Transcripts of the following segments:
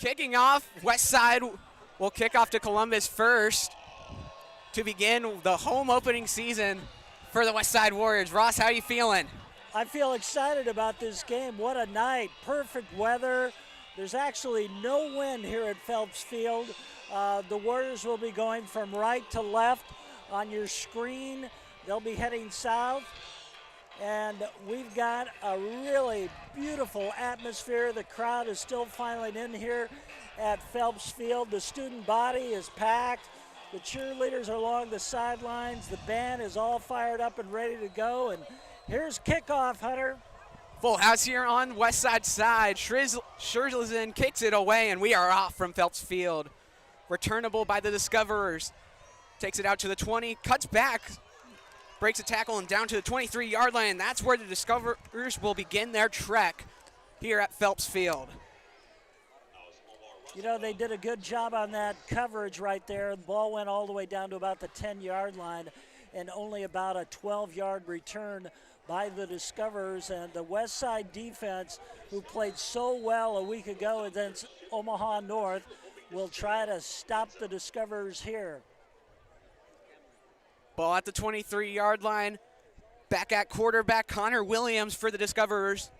Kicking off, Westside will kick off to Columbus first to begin the home opening season for the Westside Warriors. Ross, how are you feeling? I feel excited about this game. What a night. Perfect weather. There's actually no wind here at Phelps Field. The Warriors will be going from right to left on your screen. They'll be heading south. And we've got a really beautiful atmosphere. The crowd is still filing in here at Phelps Field. The student body is packed. The cheerleaders are along the sidelines. The band is all fired up and ready to go. And here's kickoff, Hunter. Full house here on Westside side. Scherzlesen kicks it away, and we are off from Phelps Field. Returnable by the Discoverers. Takes it out to the 20, cuts back, breaks a tackle, and down to the 23-yard line. That's where the Discoverers will begin their trek here at Phelps Field. You know, they did a good job on that coverage right there. The ball went all the way down to about the 10-yard line, and only about a 12-yard return by the Discoverers. And the Westside defense, who played so well a week ago against Omaha North, will try to stop the Discoverers here. Ball at the 23-yard line. Back at quarterback, Connor Williams for the Discoverers.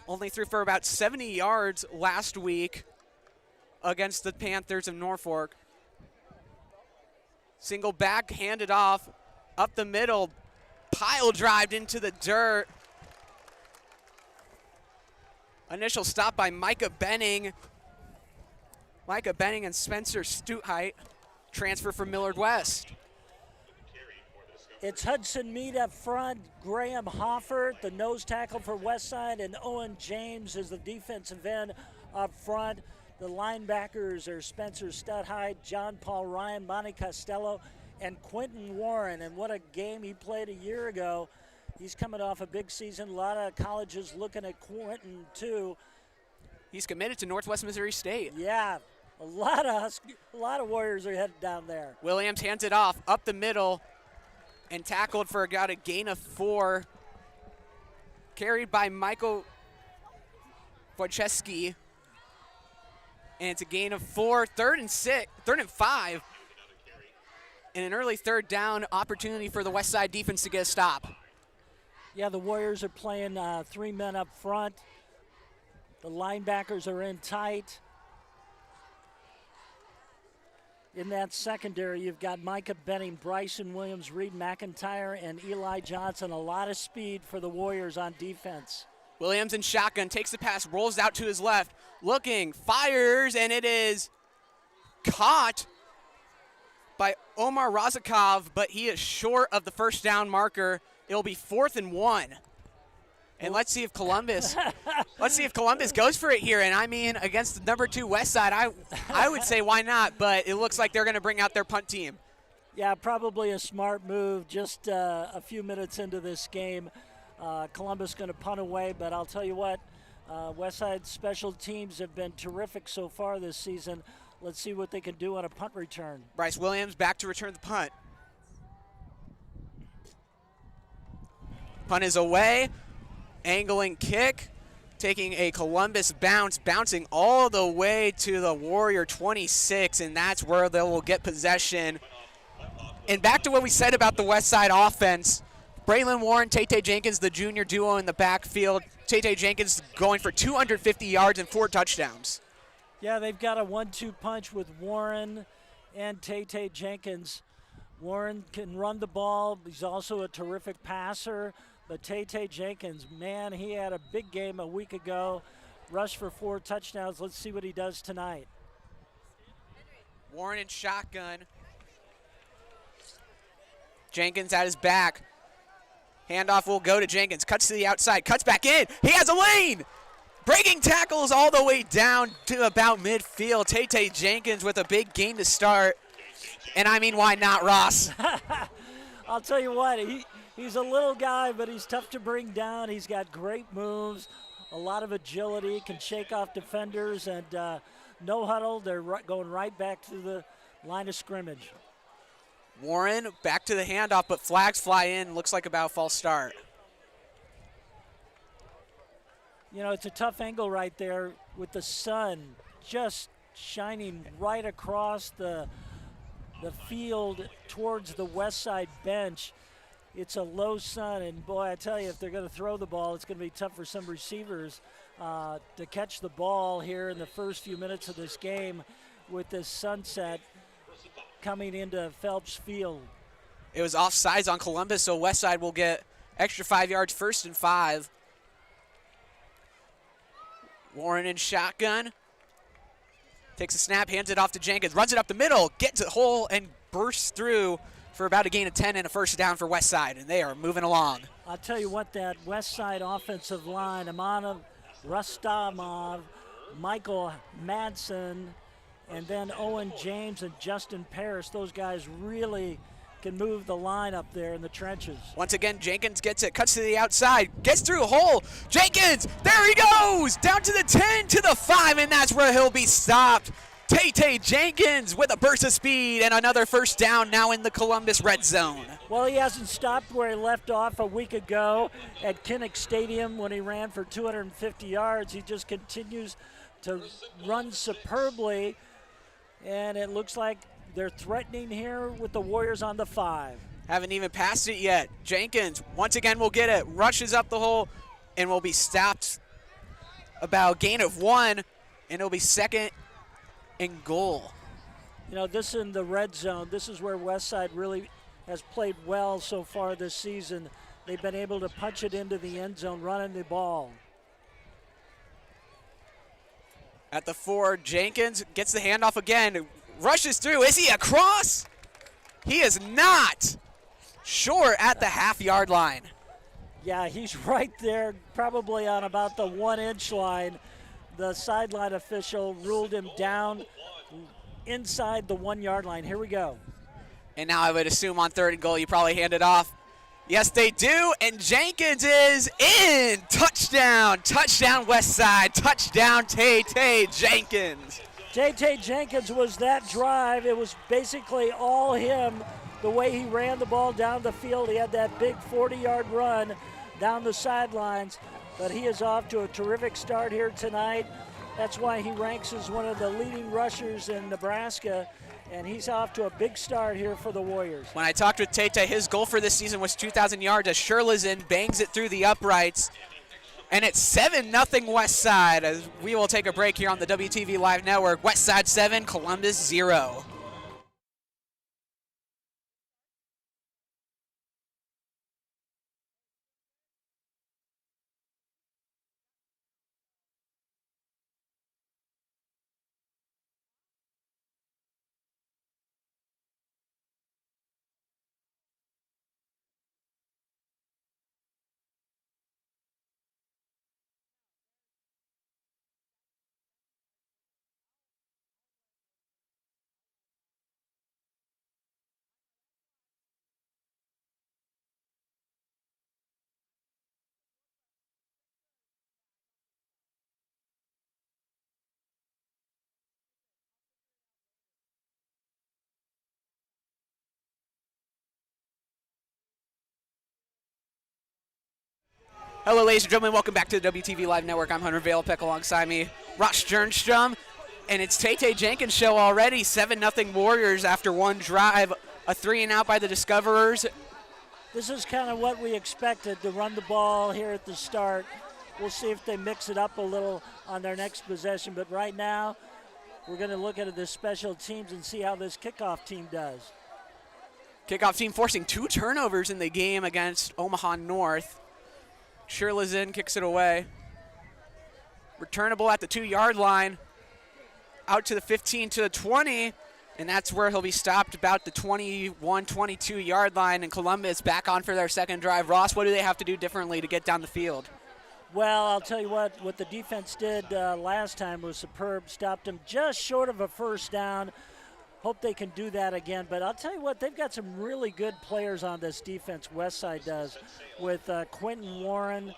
Only threw for about 70 yards last week against the Panthers of Norfolk. Single back, handed off, up the middle, pile drived into the dirt. Initial stop by Micah Benning. Micah Benning and Spencer Stuthheit transfer from Millard West. It's Hudson Mead up front, Graham Hoffert, the nose tackle for Westside, and Owen James is the defensive end up front. The linebackers are Spencer Stuthheit, John Paul Ryan, Monty Costello, and Quentin Warren. And what a game he played a year ago. He's coming off a big season. A lot of colleges looking at Quentin, too. He's committed to Northwest Missouri State. Yeah, a lot of Warriors are headed down there. Williams hands it off, up the middle, and tackled for a gain of 4. Carried by Michael Wojcicki. And it's a gain of 4, third and 5. And an early third down opportunity for the Westside defense to get a stop. Yeah, the Warriors are playing 3 men up front. The linebackers are in tight. In that secondary, you've got Micah Benning, Bryson Williams, Reed McIntyre, and Eli Johnson. A lot of speed for the Warriors on defense. Williams in shotgun, takes the pass, rolls out to his left, looking, fires, and it is caught by Omar Razakov, but he is short of the first down marker. It'll be 4th and 1. And let's see if Columbus goes for it here. And I mean, against the number 2 Westside, I would say why not, but it looks like they're going to bring out their punt team. Yeah, probably a smart move just a few minutes into this game. Columbus going to punt away, but I'll tell you what, Westside special teams have been terrific so far this season. Let's see what they can do on a punt return. Bryce Williams back to return the punt. Punt is away. Angling kick, taking a Columbus bounce, bouncing all the way to the Warrior 26, and that's where they will get possession. And back to what we said about the Westside offense, Braylon Warren, Tay Jenkins, the junior duo in the backfield. Tay Jenkins going for 250 yards and 4 touchdowns. Yeah, they've got a 1-2 punch with Warren and Tay Jenkins. Warren can run the ball. He's also a terrific passer. But Tay Jenkins, man, he had a big game a week ago. Rushed for 4 touchdowns. Let's see what he does tonight. Warren in shotgun. Jenkins at his back. Handoff will go to Jenkins. Cuts to the outside. Cuts back in. He has a lane. Breaking tackles all the way down to about midfield. Tay Jenkins with a big gain to start. And I mean, why not, Ross? I'll tell you what, he's a little guy, but he's tough to bring down. He's got great moves, a lot of agility, can shake off defenders, and no huddle. They're going right back to the line of scrimmage. Warren back to the handoff, but flags fly in. Looks like about a false start. You know, it's a tough angle right there with the sun just shining right across the field towards the Westside bench. It's a low sun, and boy, I tell you, if they're going to throw the ball, it's going to be tough for some receivers to catch the ball here in the first few minutes of this game with this sunset coming into Phelps Field. It was offsides on Columbus, so Westside will get extra 5 yards, 1st and 5. Warren in shotgun. Takes a snap, hands it off to Jenkins, runs it up the middle, gets a hole, and bursts through for about a gain of 10 and a 1st down for Westside, and they are moving along. I'll tell you what, that Westside offensive line, Amanov, Rustamov, Michael Madsen, and then Owen James and Justin Parrish, those guys really can move the line up there in the trenches. Once again, Jenkins gets it, cuts to the outside, gets through a hole. Jenkins, there he goes, down to the 10, to the 5, and that's where he'll be stopped. Tay Jenkins with a burst of speed and another 1st down now in the Columbus red zone. Well, he hasn't stopped where he left off a week ago at Kinnick Stadium when he ran for 250 yards. He just continues to run superbly, and it looks like they're threatening here with the Warriors on the 5. Haven't even passed it yet. Jenkins, once again, will get it, rushes up the hole, and will be stopped about a gain of 1, and it'll be 2nd and goal. You know, this in the red zone, this is where Westside really has played well so far this season. They've been able to punch it into the end zone, running the ball. At the 4, Jenkins gets the handoff again, rushes through. Is he across? He is not. Short at the half-yard line. Yeah, he's right there, probably on about the 1-inch line. The sideline official ruled him down inside the 1-yard line. Here we go. And now I would assume on 3rd and goal you probably hand it off. Yes, they do, and Jenkins is in. Touchdown Westside, touchdown Tay Jenkins. Tay Jenkins was that drive. It was basically all him, the way he ran the ball down the field. He had that big 40-yard run down the sidelines, but he is off to a terrific start here tonight. That's why he ranks as one of the leading rushers in Nebraska, and he's off to a big start here for the Warriors. When I talked with Tay, his goal for this season was 2,000 yards as Sherlizin bangs it through the uprights. And it's 7-0 Westside as we will take a break here on the WTV Live Network. Westside 7, Columbus 0. Hello, ladies and gentlemen. Welcome back to the WTV Live Network. I'm Hunter Valepek, alongside me, Ross Sternstrom. And it's Tay Jenkins' show already. 7-0 Warriors after one drive. A 3-and-out by the Discoverers. This is kind of what we expected, to run the ball here at the start. We'll see if they mix it up a little on their next possession. But right now, we're going to look at the special teams and see how this kickoff team does. Kickoff team forcing 2 turnovers in the game against Omaha North. Sherlizin kicks it away. Returnable at the 2-yard line. Out to the 15 to the 20. And that's where he'll be stopped about the 21, 22-yard line. And Columbus back on for their second drive. Ross, what do they have to do differently to get down the field? Well, I'll tell you what the defense did last time was superb. Stopped them just short of a 1st down. Hope they can do that again. But I'll tell you what, they've got some really good players on this defense, Westside does, with Quentin Warren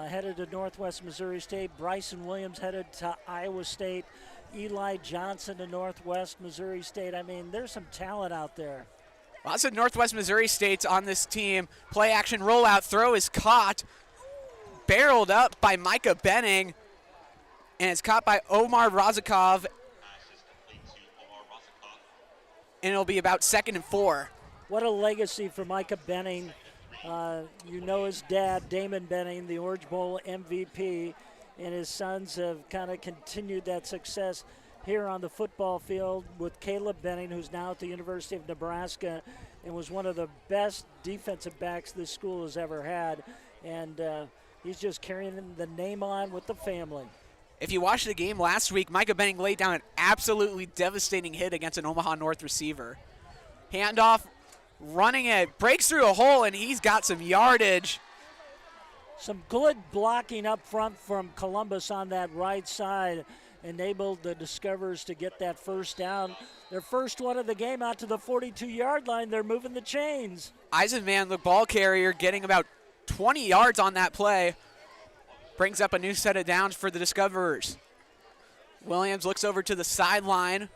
headed to Northwest Missouri State, Bryson Williams headed to Iowa State, Eli Johnson to Northwest Missouri State. I mean, there's some talent out there. Lots of Northwest Missouri State's on this team. Play action rollout, throw is caught. Barreled up by Micah Benning. And it's caught by Omar Razakov. And it'll be about 2nd and 4. What a legacy for Micah Benning. You know his dad, Damon Benning, the Orange Bowl MVP, and his sons have kind of continued that success here on the football field with Caleb Benning, who's now at the University of Nebraska and was one of the best defensive backs this school has ever had. And he's just carrying the name on with the family. If you watched the game last week, Micah Benning laid down an absolutely devastating hit against an Omaha North receiver. Handoff, running it, breaks through a hole, and he's got some yardage. Some good blocking up front from Columbus on that right side enabled the Discoverers to get that first down. Their first one of the game out to the 42-yard line. They're moving the chains. Eisenman, the ball carrier, getting about 20 yards on that play. Brings up a new set of downs for the Discoverers. Williams looks over to the sideline.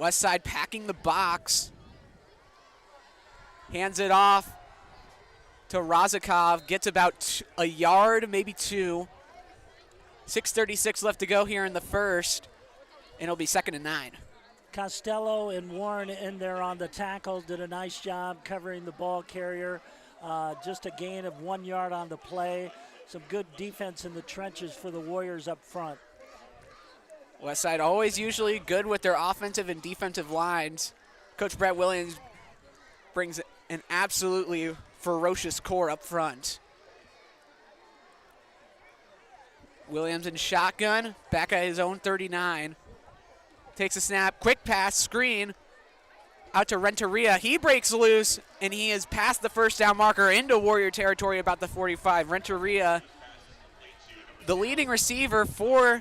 Westside packing the box. Hands it off to Razakov. Gets about a yard, maybe 2. 6:36 left to go here in the first. And it'll be 2nd and 9. Costello and Warren in there on the tackle did a nice job covering the ball carrier. Just a gain of 1 yard on the play. Some good defense in the trenches for the Warriors up front. Westside always usually good with their offensive and defensive lines. Coach Brett Williams brings an absolutely ferocious core up front. Williams in shotgun, back at his own 39. Takes a snap, quick pass, screen. Out to Renteria. He breaks loose, and he is past the first down marker into Warrior territory about the 45. Renteria, the leading receiver for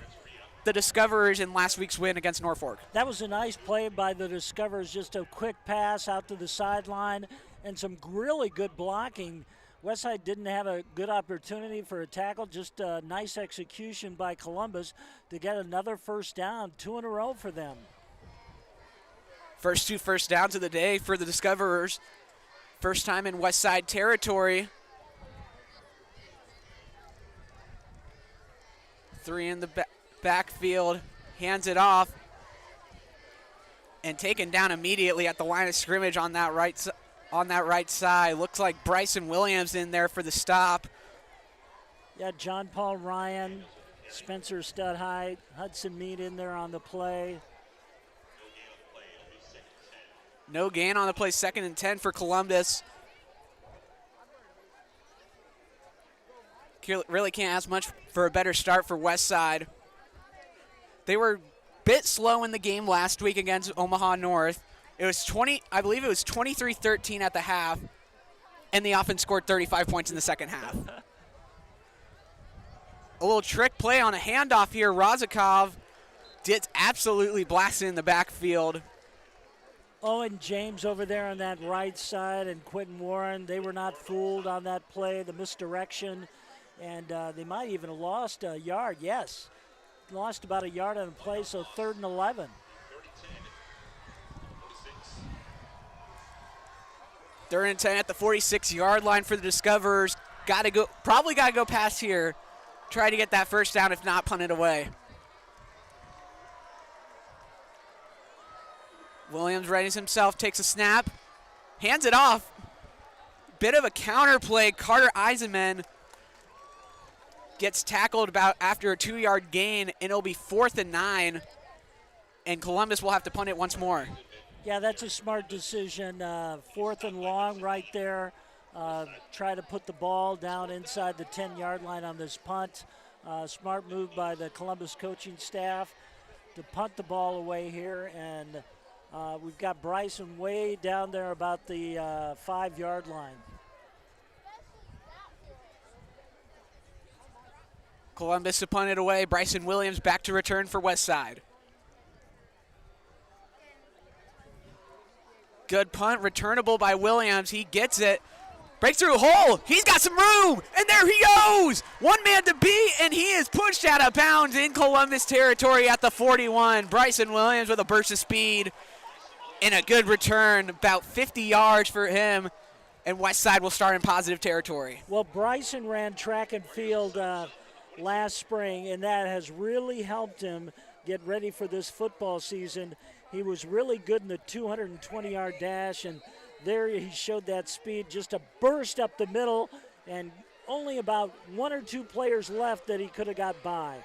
the Discoverers in last week's win against Norfolk. That was a nice play by the Discoverers, just a quick pass out to the sideline and some really good blocking. Westside didn't have a good opportunity for a tackle, just a nice execution by Columbus to get another first down, 2 in a row for them. First 2 first downs of the day for the Discoverers. First time in Westside territory. 3 in the backfield. Hands it off. And taken down immediately at the line of scrimmage on that right side. Looks like Bryson Williams in there for the stop. Yeah, John Paul Ryan, Spencer Studhite, Hudson Mead in there on the play. No gain on the play, 2nd and 10 for Columbus. Really can't ask much for a better start for Westside. They were a bit slow in the game last week against Omaha North. It was 23-13 at the half, and the offense scored 35 points in the second half. A little trick play on a handoff here. Razakov gets absolutely blasted in the backfield. Owen James over there on that right side and Quentin Warren, they were not fooled on that play, the misdirection, and they might even have lost a yard. Yes, lost about a yard on the play, so 3rd and 11. 3rd and 10 at the 46-yard line for the Discoverers. Probably got to go past here. Try to get that first down, if not, punt it away. Williams readies himself, takes a snap, hands it off. Bit of a counter play. Carter Eisenman gets tackled about after a 2-yard gain, and it'll be 4th and 9, and Columbus will have to punt it once more. Yeah, that's a smart decision. 4th and long right there. Try to put the ball down inside the 10-yard line on this punt. Smart move by the Columbus coaching staff to punt the ball away here, and we've got Bryson way down there about the 5-yard line. Columbus to punt it away. Bryson Williams back to return for Westside. Good punt, returnable by Williams. He gets it. Breaks through a hole. He's got some room, and there he goes. One man to beat, and he is pushed out of bounds in Columbus territory at the 41. Bryson Williams with a burst of speed and a good return, about 50 yards for him, and Westside will start in positive territory. Well, Bryson ran track and field last spring, and that has really helped him get ready for this football season. He was really good in the 220-yard dash, and there he showed that speed, just a burst up the middle, and only about one or two players left that he could have got by.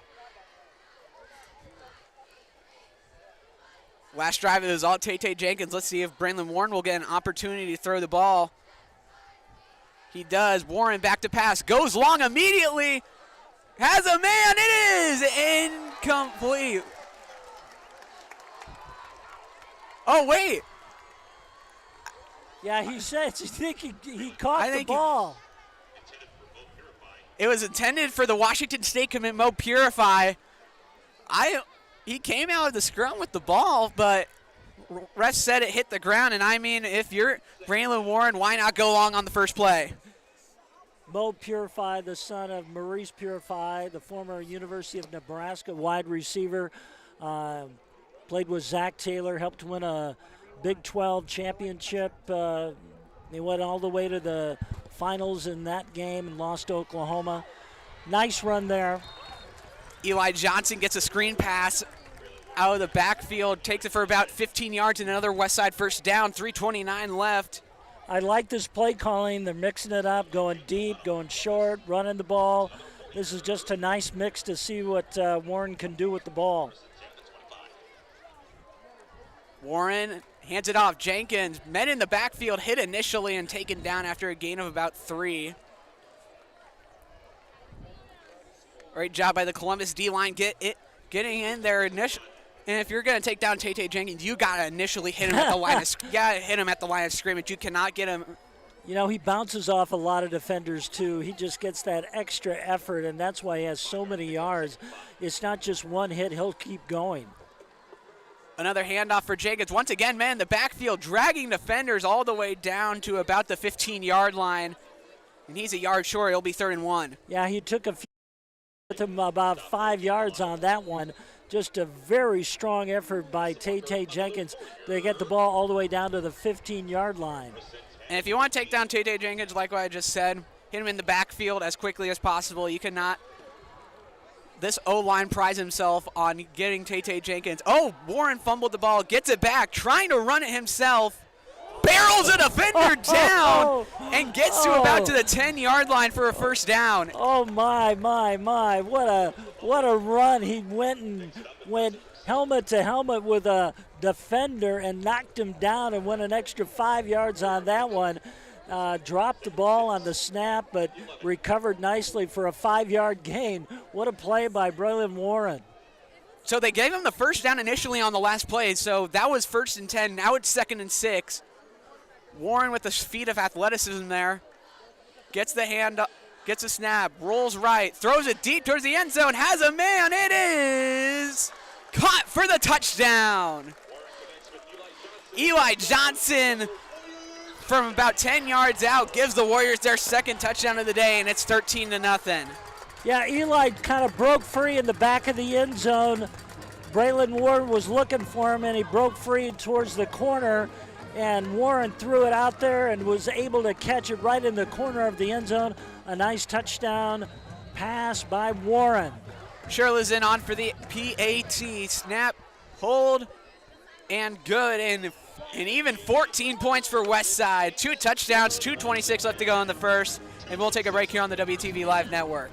Last drive, it was all Tay Jenkins. Let's see if Braylon Warren will get an opportunity to throw the ball. He does. Warren back to pass. Goes long immediately. Has a man. It is incomplete. Oh, wait. Yeah, he says, I think he caught the ball. It was intended for the Washington State commit Mo Purify. He came out of the scrum with the ball, but ref said it hit the ground. And I mean, if you're Braylon Warren, why not go long on the first play? Mo Purify, the son of Maurice Purify, the former University of Nebraska wide receiver, played with Zach Taylor, helped win a Big 12 championship. They went all the way to the finals in that game and lost to Oklahoma. Nice run there. Eli Johnson gets a screen pass out of the backfield, takes it for about 15 yards and another Westside first down, 3:29 left. I like this play calling. They're mixing it up, going deep, going short, running the ball. This is just a nice mix to see what Warren can do with the ball. Warren hands it off. Jenkins, men in the backfield, hit initially and taken down after a gain of about 3. Great job by the Columbus D-line getting in there initially. And if you're going to take down Tay Jenkins, you got to initially hit him at the line of scrimmage. You cannot get him. You know, he bounces off a lot of defenders, too. He just gets that extra effort, and that's why he has so many yards. It's not just one hit. He'll keep going. Another handoff for Jenkins. Once again, man, the backfield dragging defenders all the way down to about the 15-yard line. And he's a yard short. It'll be 3rd and 1. Yeah, he took a few with him about 5 yards on that one. Just a very strong effort by Tay Jenkins. They get the ball all the way down to the 15-yard line. And if you want to take down Tay Jenkins, like what I just said, hit him in the backfield as quickly as possible. You cannot. This O-line prides himself on getting Tay Jenkins. Oh, Warren fumbled the ball, gets it back, trying to run it himself. Barrels a defender down and gets to about to the 10-yard line for a first down. Oh, my. What a run. He went helmet to helmet with a defender and knocked him down and went an extra 5 yards on that one. Dropped the ball on the snap, but recovered nicely for a 5-yard gain. What a play by Braylon Warren. So they gave him the first down initially on the last play, so that was 1st and 10. Now it's 2nd and 6. Warren with the feet of athleticism there. Gets the hand up, gets a snap, rolls right, throws it deep towards the end zone, has a man. It is caught for the touchdown. Eli Johnson from about 10 yards out gives the Warriors their 2nd touchdown of the day, and it's 13-0. Yeah, Eli kind of broke free in the back of the end zone. Braylon Warren was looking for him, and he broke free towards the corner, and Warren threw it out there and was able to catch it right in the corner of the end zone. A nice touchdown pass by Warren. Sherla's in on for the PAT. Snap, hold, and good. And even 14 points for Westside. 2 touchdowns, 2:26 left to go in the first. And we'll take a break here on the WTV Live Network.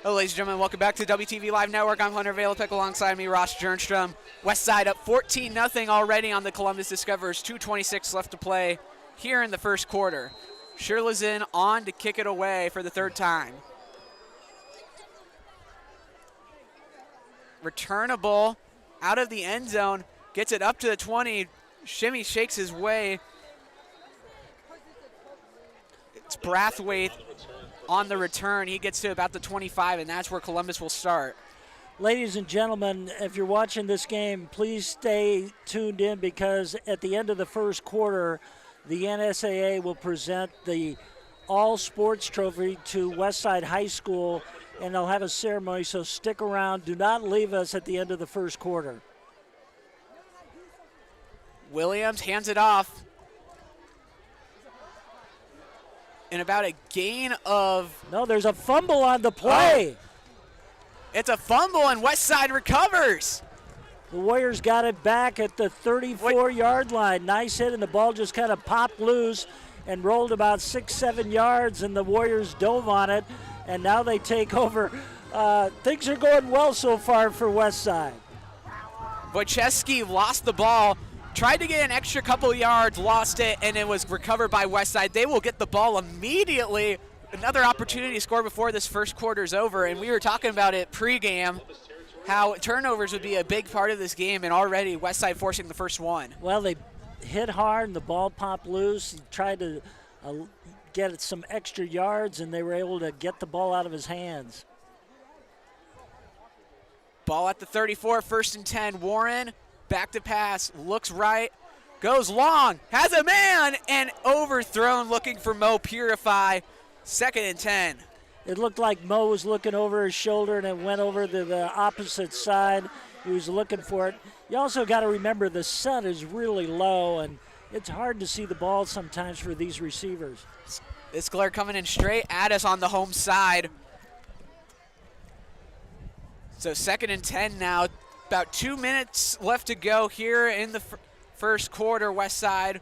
Hello, ladies and gentlemen. Welcome back to WTV Live Network. I'm Hunter Valepick. Alongside me, Ross Jernstrom. Westside up 14-0 already on the Columbus Discoverers. 2:26 left to play here in the first quarter. Sherlazin on to kick it away for the third time. Returnable out of the end zone. Gets it up to the 20. Shimmy shakes his way. It's Brathwaite on the return. He gets to about the 25, and that's where Columbus will start. Ladies and gentlemen, if you're watching this game, please stay tuned in, because at the end of the first quarter, the NSAA will present the All Sports Trophy to Westside High School, and they'll have a ceremony, so stick around. Do not leave us at the end of the first quarter. Williams hands it off. And about a gain of... No, there's a fumble on the play. Oh. It's a fumble, and Westside recovers. The Warriors got it back at the 34-yard line. Nice hit, and the ball just kind of popped loose and rolled about 6-7 yards, and the Warriors dove on it, and now they take over. Things are going well so far for Westside. Wojcicki lost the ball, tried to get an extra couple yards, lost it, and it was recovered by Westside. They will get the ball immediately. Another opportunity to score before this first quarter is over, and we were talking about it pregame, how turnovers would be a big part of this game, and already Westside forcing the first one. Well, they hit hard, and the ball popped loose. He tried to get some extra yards, and they were able to get the ball out of his hands. Ball at the 34, 1st and 10. Warren, back to pass, looks right, goes long, has a man, and overthrown, looking for Mo Purify. 2nd and 10. It looked like Mo was looking over his shoulder, and it went over to the opposite side. He was looking for it. You also got to remember the sun is really low, and it's hard to see the ball sometimes for these receivers. This glare coming in straight at us on the home side. So 2nd and 10 now. About 2 minutes left to go here in the first quarter. Westside,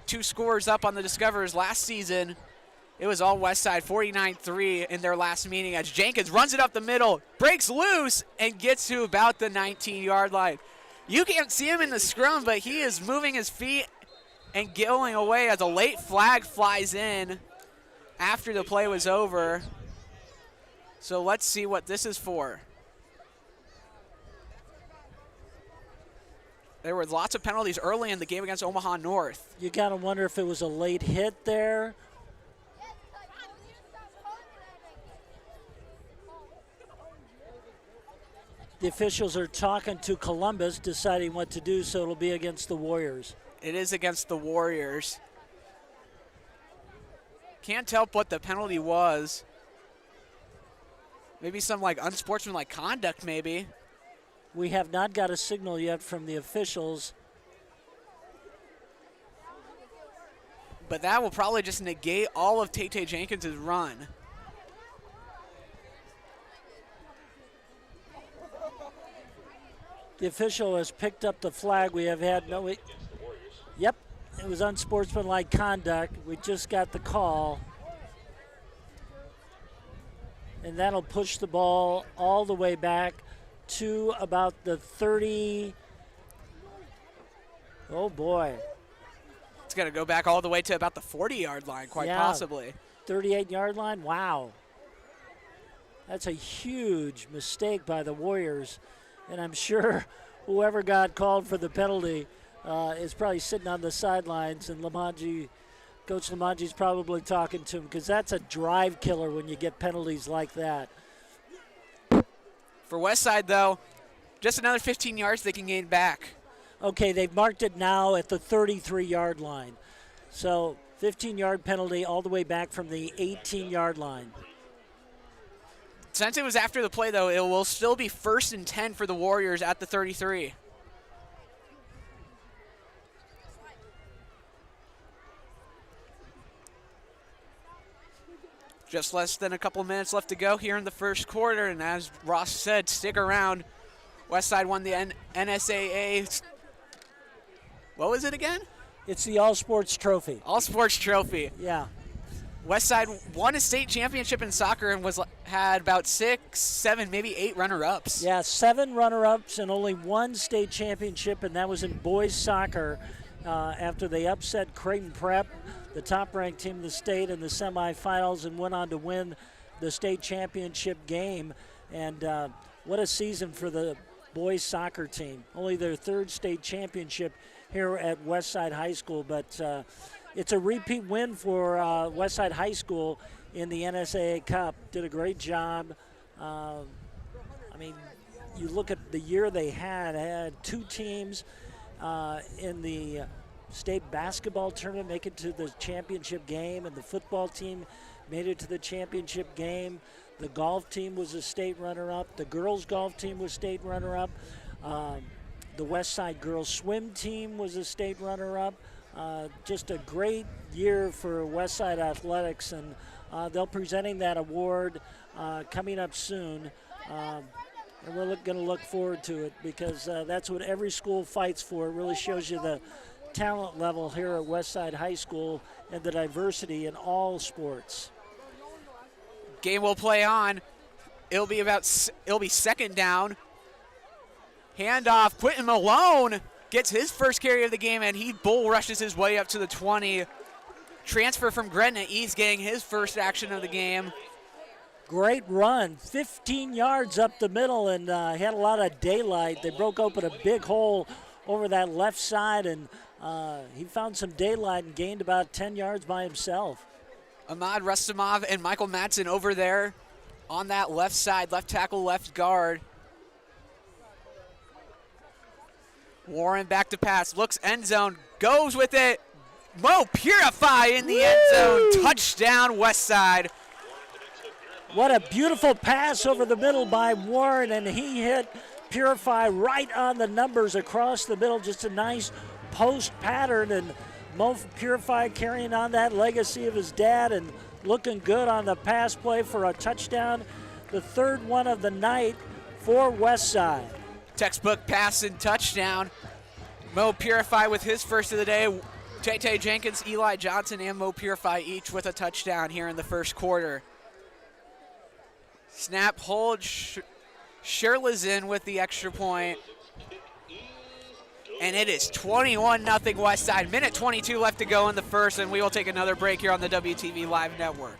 2 scores up on the Discoverers last season. It was all Westside, 49-3 in their last meeting, as Jenkins runs it up the middle, breaks loose, and gets to about the 19-yard line. You can't see him in the scrum, but he is moving his feet and going away as a late flag flies in after the play was over. So let's see what this is for. There were lots of penalties early in the game against Omaha North. You got to wonder if it was a late hit there. The officials are talking to Columbus, deciding what to do, so it'll be against the Warriors. It is against the Warriors. Can't tell what the penalty was. Maybe some unsportsmanlike conduct, maybe. We have not got a signal yet from the officials. But that will probably just negate all of Tate Jenkins' run. The official has picked up the flag. We have had Yep, it was unsportsmanlike conduct. We just got the call. And that'll push the ball all the way back to about the 30. Oh, boy. It's going to go back all the way to about the 40-yard line, quite possibly. 38-yard line? Wow. That's a huge mistake by the Warriors. And I'm sure whoever got called for the penalty is probably sitting on the sidelines, and Coach Lamanji's probably talking to him, because that's a drive killer when you get penalties like that. For Westside, though, just another 15 yards they can gain back. Okay, they've marked it now at the 33-yard line. So 15-yard penalty all the way back from the 18-yard line. Since it was after the play, though, it will still be 1st and 10 for the Warriors at the 33. Just less than a couple minutes left to go here in the first quarter, and as Ross said, stick around. Westside won the NSAA. What was it again? It's the All Sports Trophy. All Sports Trophy. Yeah. Westside won a state championship in soccer and had about 6, 7, maybe 8 runner-ups. Yeah, 7 runner-ups and only 1 state championship, and that was in boys soccer after they upset Creighton Prep, the top-ranked team in the state, in the semifinals, and went on to win the state championship game. And what a season for the boys soccer team. Only their 3rd state championship here at Westside High School, but it's a repeat win for Westside High School in the NSAA Cup. Did a great job. I mean, you look at the year they had 2 teams in the state basketball tournament make it to the championship game, and the football team made it to the championship game. The golf team was a state runner-up. The girls golf team was state runner-up. The Westside girls swim team was a state runner-up. Just a great year for Westside Athletics, and they'll be presenting that award coming up soon. And we're going to look forward to it because that's what every school fights for. It really shows you the talent level here at Westside High School and the diversity in all sports. Game will play on. It'll be 2nd down. Handoff. Quentin Malone gets his first carry of the game, and he bull rushes his way up to the 20. Transfer from Gretna East getting his first action of the game. Great run, 15 yards up the middle, and he had a lot of daylight. They broke open a big hole over that left side, and he found some daylight and gained about 10 yards by himself. Ahmad Rustamov and Michael Madsen over there on that left side, left tackle, left guard. Warren back to pass, looks end zone, goes with it. Mo Purify in the end zone. Touchdown, Westside. What a beautiful pass over the middle by Warren, and he hit Purify right on the numbers across the middle. Just a nice post pattern, and Mo Purify carrying on that legacy of his dad and looking good on the pass play for a touchdown. The 3rd one of the night for Westside. Textbook pass and touchdown. Mo Purify with his first of the day. Tay Jenkins, Eli Johnson, and Mo Purify each with a touchdown here in the first quarter. Snap, hold, Shirley's in with the extra point. And it is 21-0 Westside. Minute 22 left to go in the first, and we will take another break here on the WTV Live Network.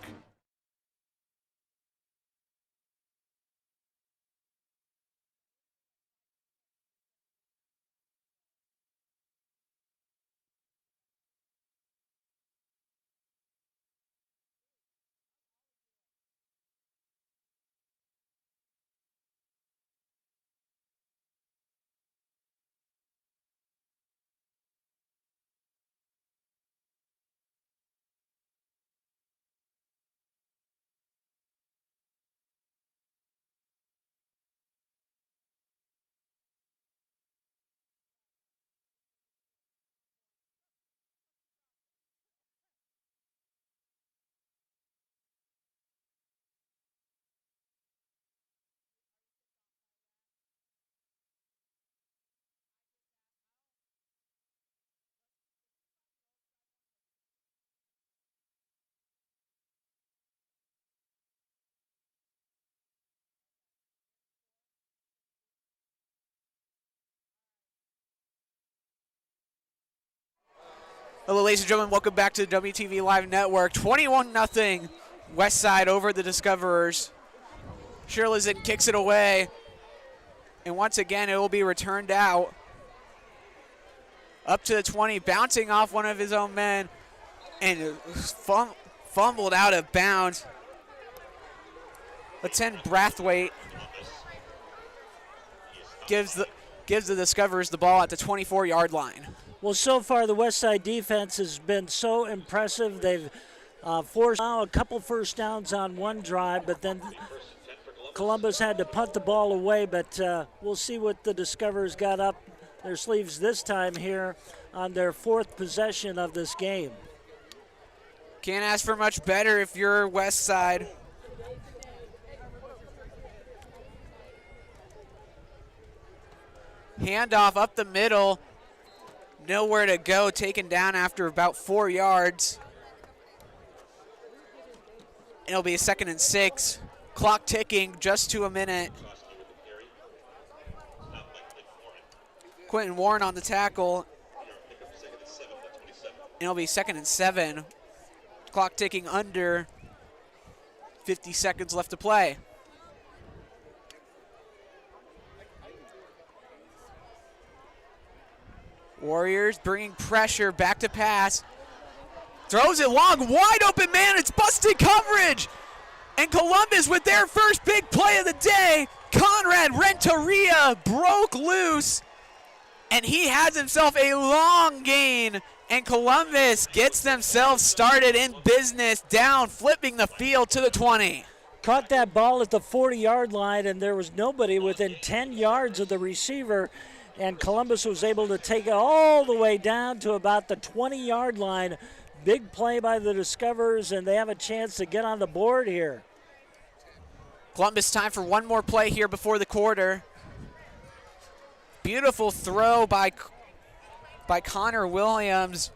Hello, ladies and gentlemen. Welcome back to the WTV Live Network. 21-0 Westside over the Discoverers. Shirley's kicks it away. And once again, it will be returned out. Up to the 20, bouncing off one of his own men. And fumbled out of bounds. Let's send Brathwaite. Gives the Discoverers the ball at the 24-yard line. Well, so far the Westside defense has been so impressive. They've forced now a couple first downs on one drive, but then Columbus had to punt the ball away. But we'll see what the Discoverers got up their sleeves this time here on their 4th possession of this game. Can't ask for much better if you're Westside. Handoff up the middle. Nowhere to go, taken down after about 4 yards. It'll be a 2nd and 6. Clock ticking just to a minute. Quentin Warren on the tackle. It'll be 2nd and 7. Clock ticking under 50 seconds left to play. Warriors bringing pressure, back to pass. Throws it long, wide open man, it's busted coverage. And Columbus with their first big play of the day. Conrad Renteria broke loose, and he has himself a long gain. And Columbus gets themselves started in business, down, flipping the field to the 20. Caught that ball at the 40-yard line, and there was nobody within 10 yards of the receiver. And Columbus was able to take it all the way down to about the 20-yard line. Big play by the Discoverers, and they have a chance to get on the board here. Columbus time for one more play here before the quarter. Beautiful throw by Connor Williams,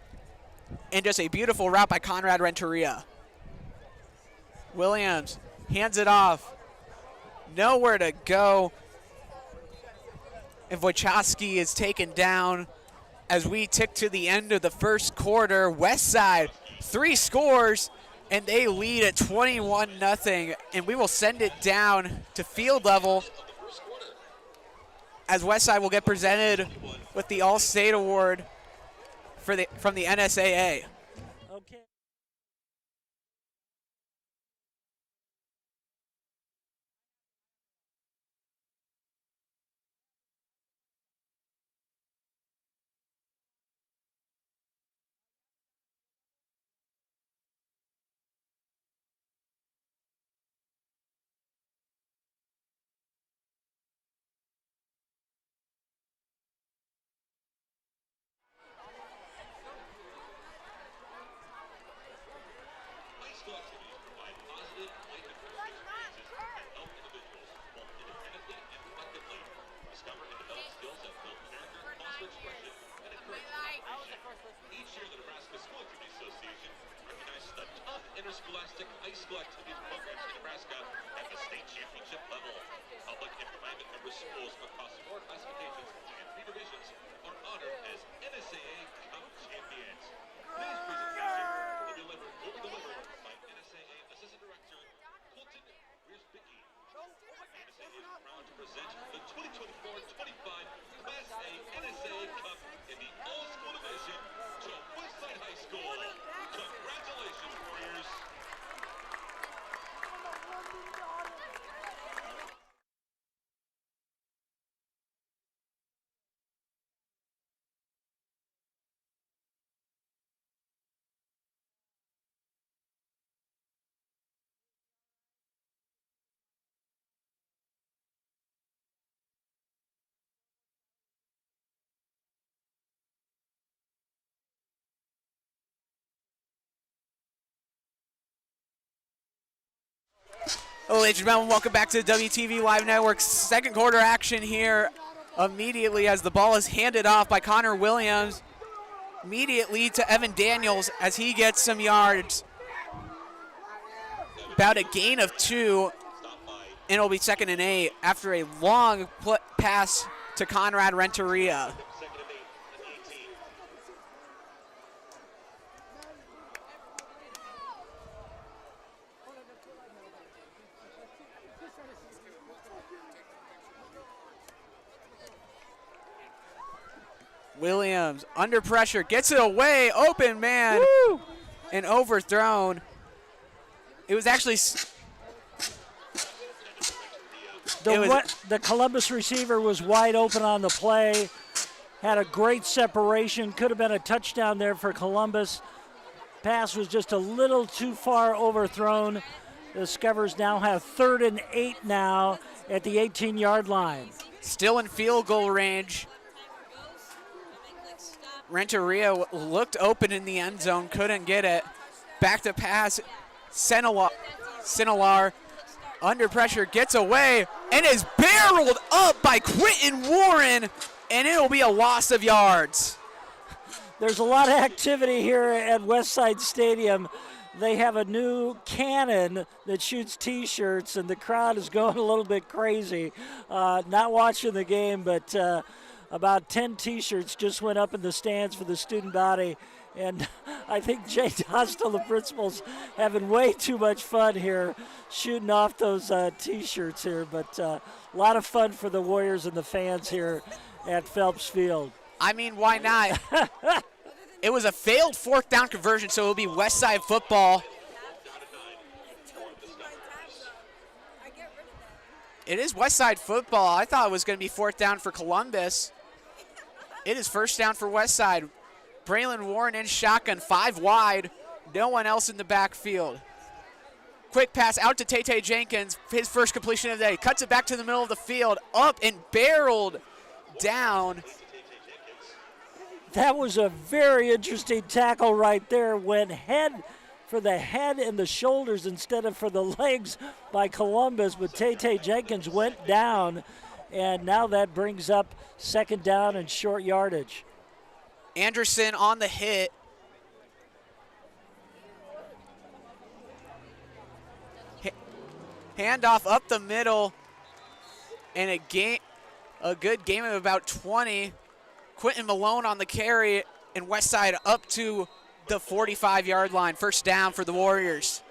and just a beautiful route by Conrad Renteria. Williams hands it off. Nowhere to go. And Wojciechowski is taken down as we tick to the end of the first quarter. Westside, 3 scores, and they lead at 21-0. And we will send it down to field level as Westside will get presented with the All-State Award from the NSAA. Okay. Interscholastic high school activities programs in Nebraska at the state championship level. Public and private member schools across 4 classifications and 3 divisions are honored as NSAA Cup champions. Today's presentation will be delivered by NSAA Assistant Director Colton Wierzbicki. NSAA is proud to present the 2024-25 Class A NSAA Cup in the all-school division to Westside High School. Congratulations, Warriors. Hello, ladies and gentlemen, welcome back to the WTV Live Network's second quarter action here immediately as the ball is handed off by Connor Williams immediately to Evan Daniels as he gets some yards. About a gain of 2, and it'll be 2nd and 8 after a long pass to Conrad Renteria. Williams under pressure, gets it away, open man. Woo! And overthrown. It was actually the Columbus receiver was wide open on the play, had a great separation, could have been a touchdown there for Columbus. Pass was just a little too far overthrown. The Discoverers now have 3rd and 8 now at the 18-yard line. Still in field goal range. Renteria looked open in the end zone, couldn't get it. Back to pass, Sinalar under pressure, gets away, and is barreled up by Quentin Warren, and it'll be a loss of yards. There's a lot of activity here at Westside Stadium. they have a new cannon that shoots T-shirts, and the crowd is going a little bit crazy. Not watching the game, but about 10 T-shirts just went up in the stands for the student body. And I think Jay Dostal, the principal's having way too much fun here shooting off those T-shirts here. But a lot of fun for the Warriors and the fans here at Phelps Field. I mean, why not? It was a failed 4th down conversion, so it'll be Westside football. It is Westside football. I thought it was going to be 4th down for Columbus. It is 1st down for Westside. Braylon Warren in shotgun, 5 wide. No one else in the backfield. Quick pass out to Tay Jenkins, his first completion of the day. Cuts it back to the middle of the field, up and barreled down. That was a very interesting tackle right there. Went head for the head and the shoulders instead of for the legs by Columbus, but Tay Jenkins went down, and now that brings up 2nd down and short yardage. Anderson on the hit. Handoff up the middle, and a good game of about 20. Quentin Malone on the carry, and Westside up to the 45-yard line. 1st down for the Warriors.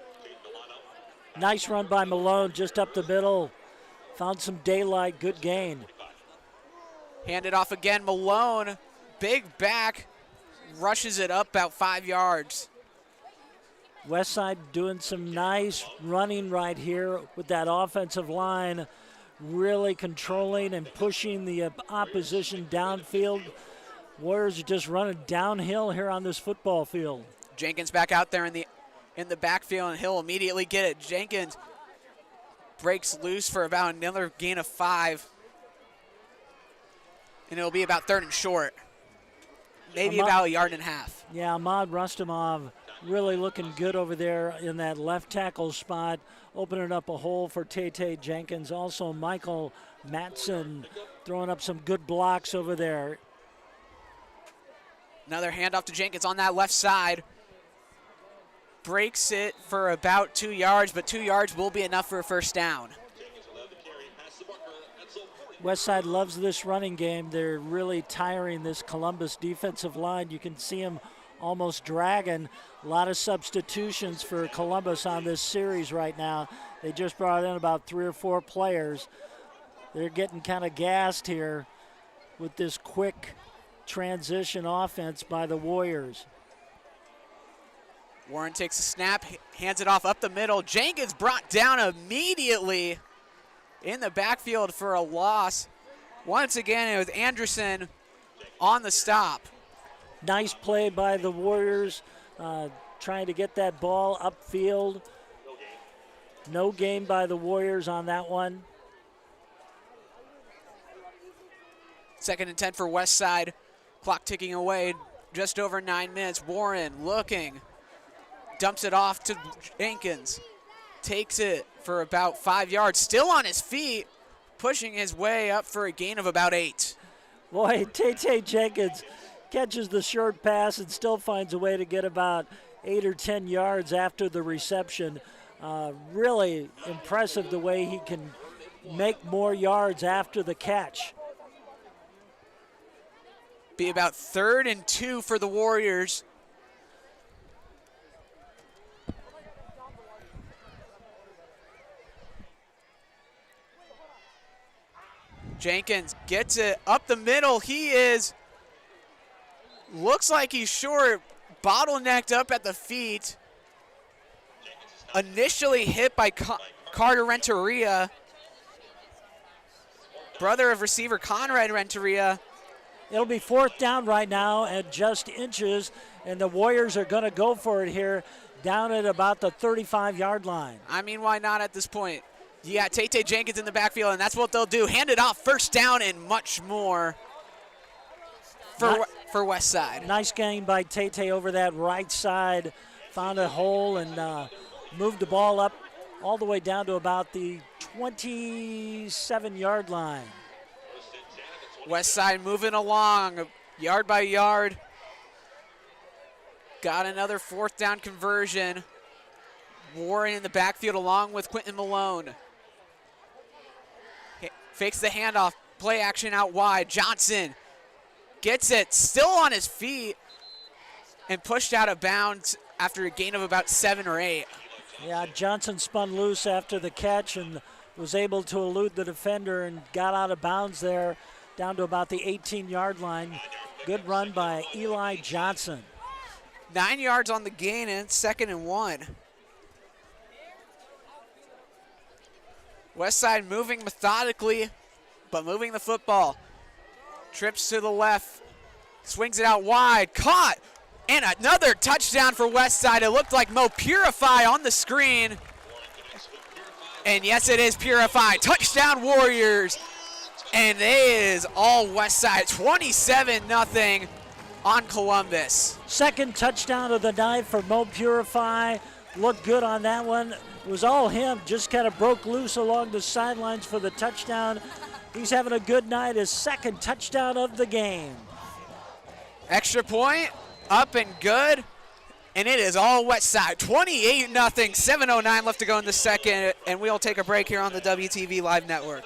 Nice run by Malone just up the middle. Found some daylight, good gain. Handed off again, Malone, big back, rushes it up about 5 yards. Westside doing some nice running right here with that offensive line, really controlling and pushing the opposition downfield. Warriors are just running downhill here on this football field. Jenkins back out there in the backfield, and he'll immediately get it. Jenkins breaks loose for about another gain of 5. And it'll be about 3rd and short. Maybe about 1.5 yards. Yeah, Ahmad Rustamov really looking good over there in that left tackle spot, opening up a hole for Tay Jenkins. Also, Michael Matson throwing up some good blocks over there. Another handoff to Jenkins on that left side. Breaks it for about 2 yards, but 2 yards will be enough for a 1st down. Westside loves this running game. They're really tiring this Columbus defensive line. You can see them almost dragging. A lot of substitutions for Columbus on this series right now. They just brought in about 3 or 4 players. They're getting kind of gassed here with this quick transition offense by the Warriors. Warren takes a snap, hands it off up the middle. Jenkins brought down immediately in the backfield for a loss. Once again, it was Anderson on the stop. Nice play by the Warriors, trying to get that ball upfield. No gain by the Warriors on that one. 2nd and 10 for Westside. Clock ticking away, just over 9 minutes. Warren looking, dumps it off to Jenkins. Takes it for about 5 yards, still on his feet, pushing his way up for a gain of about 8. Boy, Tay Jenkins catches the short pass and still finds a way to get about 8 or 10 yards after the reception. Really impressive the way he can make more yards after the catch. Be about 3rd and 2 for the Warriors. Jenkins gets it up the middle. Looks like he's short, bottlenecked up at the feet. Initially hit by Carter Renteria, brother of receiver Conrad Renteria. It'll be 4th down right now at just inches, and the Warriors are going to go for it here down at about the 35-yard line. I mean, why not at this point? You got Tay Jenkins in the backfield, and that's what they'll do. Hand it off, 1st down, and much more for Westside. Nice game by Tay over that right side. Found a hole and moved the ball up all the way down to about the 27-yard line. Westside moving along, yard by yard. Got another 4th down conversion. Warren in the backfield along with Quentin Malone. Fakes the handoff, play action out wide. Johnson gets it, still on his feet, and pushed out of bounds after a gain of about 7 or 8. Yeah, Johnson spun loose after the catch and was able to elude the defender and got out of bounds there down to about the 18-yard line. Good run by Eli Johnson. 9 yards on the gain, and it's 2nd and 1. Westside moving methodically, but moving the football. Trips to the left, swings it out wide, caught, and another touchdown for Westside. It looked like Mo Purify on the screen. And yes, it is Purify. Touchdown Warriors. And it is all Westside, 27-0 on Columbus. Second touchdown of the night for Mo Purify. Looked good on that one. It was all him, just kind of broke loose along the sidelines for the touchdown. He's having a good night, his second touchdown of the game. Extra point, up and good. And it is all Westside, 28-0, 7:09 left to go in the second, and we'll take a break here on the WTV Live Network.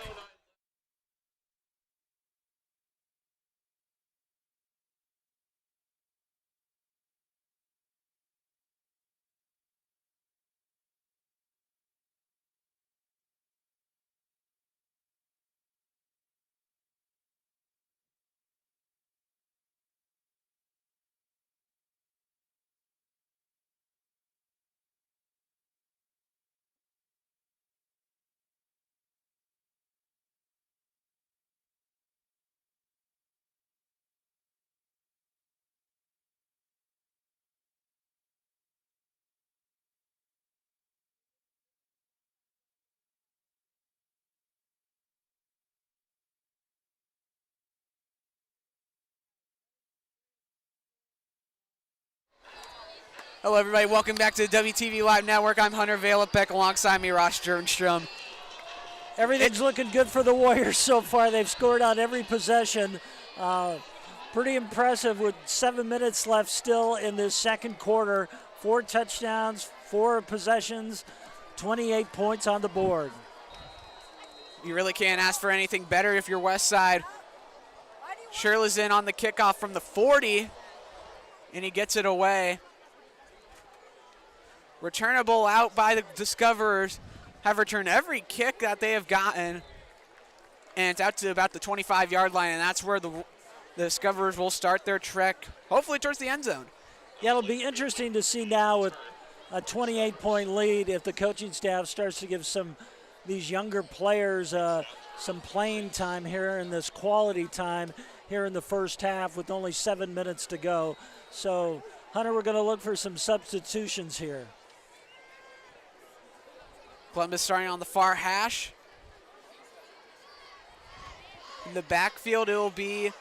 Hello, everybody. Welcome back to the WTV Live Network. I'm Hunter Valapek. Alongside me, Ross Jernstrom. Everything's looking good for the Warriors so far. They've scored on every possession. Pretty impressive with 7 minutes left still in this second quarter. 4 touchdowns, 4 possessions, 28 points on the board. You really can't ask for anything better if you're Westside. Sherla's in on the kickoff from the 40, and he gets it away. Returnable out by the Discoverers. Have returned every kick that they have gotten, and it's out to about the 25-yard line, and that's where the Discoverers will start their trek, hopefully towards the end zone. Yeah, it'll be interesting to see now with a 28-point lead if the coaching staff starts to give these younger players some playing time here in this quality time here in the first half with only 7 minutes to go. So, Hunter, we're going to look for some substitutions here. Columbus starting on the far hash. In the backfield, it will be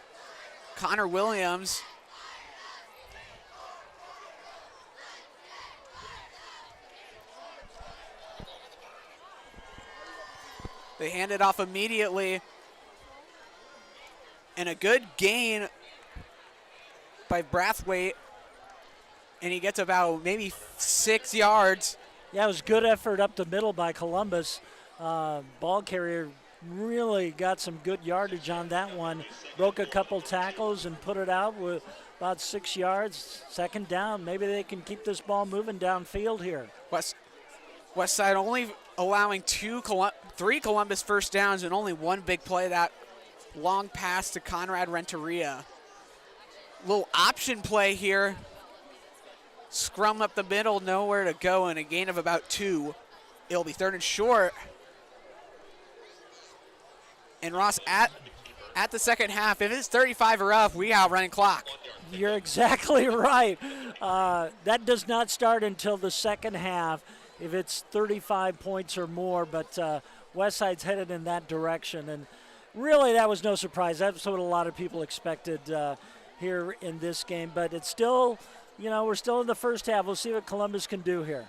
Connor Williams. They hand it off immediately. And a good gain by Brathwaite. And he gets about maybe 6 yards. Yeah, it was good effort up the middle by Columbus. Ball carrier really got some good yardage on that one. Broke a couple tackles and put it out with about 6 yards. Second down. Maybe they can keep this ball moving downfield here. Westside only allowing 3 Columbus first downs and only 1 big play, that long pass to Conrad Renteria. Little option play here. Scrum up the middle, nowhere to go, and a gain of about 2. It'll be 3rd and short. And Ross, at the second half, if it's 35 or up, we got running clock. You're exactly right. That does not start until the second half if it's 35 points or more, but Westside's headed in that direction. And really, that was no surprise. That's what a lot of people expected here in this game, but it's still, we're still in the first half. We'll see what Columbus can do here.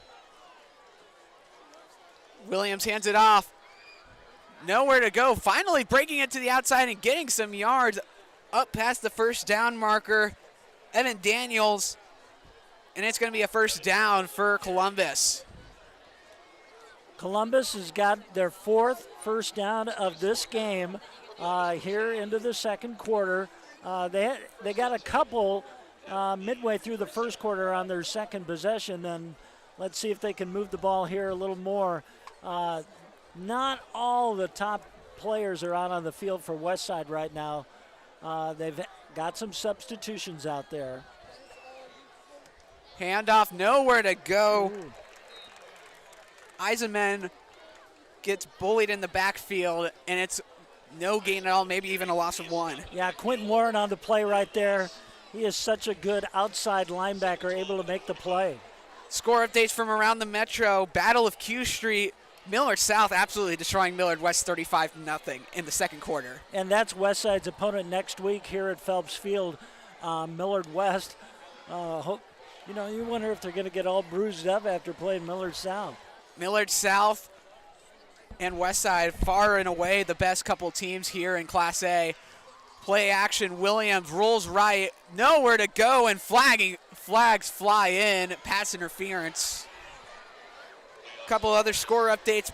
Williams hands it off. Nowhere to go. Finally breaking it to the outside and getting some yards up past the first down marker. Evan Daniels. And it's going to be a first down for Columbus. Columbus has got their 4th first down of this game here into the second quarter. They got a couple midway through the first quarter on their second possession, and let's see if they can move the ball here a little more. Not all the top players are out on the field for Westside right now. They've got some substitutions out there. Handoff, nowhere to go. Ooh. Eisenman gets bullied in the backfield, and it's no gain at all, maybe even a loss of 1. Yeah, Quentin Warren on the play right there. He is such a good outside linebacker, able to make the play. Score updates from around the metro. Battle of Q Street. Millard South absolutely destroying Millard West 35-0 in the second quarter. And that's Westside's opponent next week here at Phelps Field. Millard West. You wonder if they're going to get all bruised up after playing Millard South. Millard South and Westside far and away the best couple teams here in Class A. Play action, Williams rolls right, nowhere to go, and flags fly in, pass interference. Couple other score updates.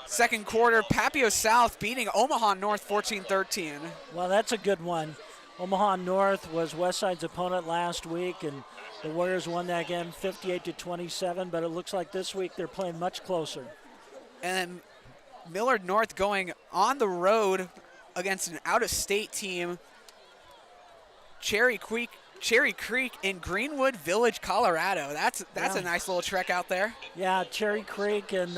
Second quarter, Papio South beating Omaha North 14-13. Well, that's a good one. Omaha North was Westside's opponent last week, and the Warriors won that game 58-27, but it looks like this week they're playing much closer. And Millard North going on the road against an out-of-state team, Cherry Creek in Greenwood Village, Colorado. That's a nice little trek out there. Yeah, Cherry Creek in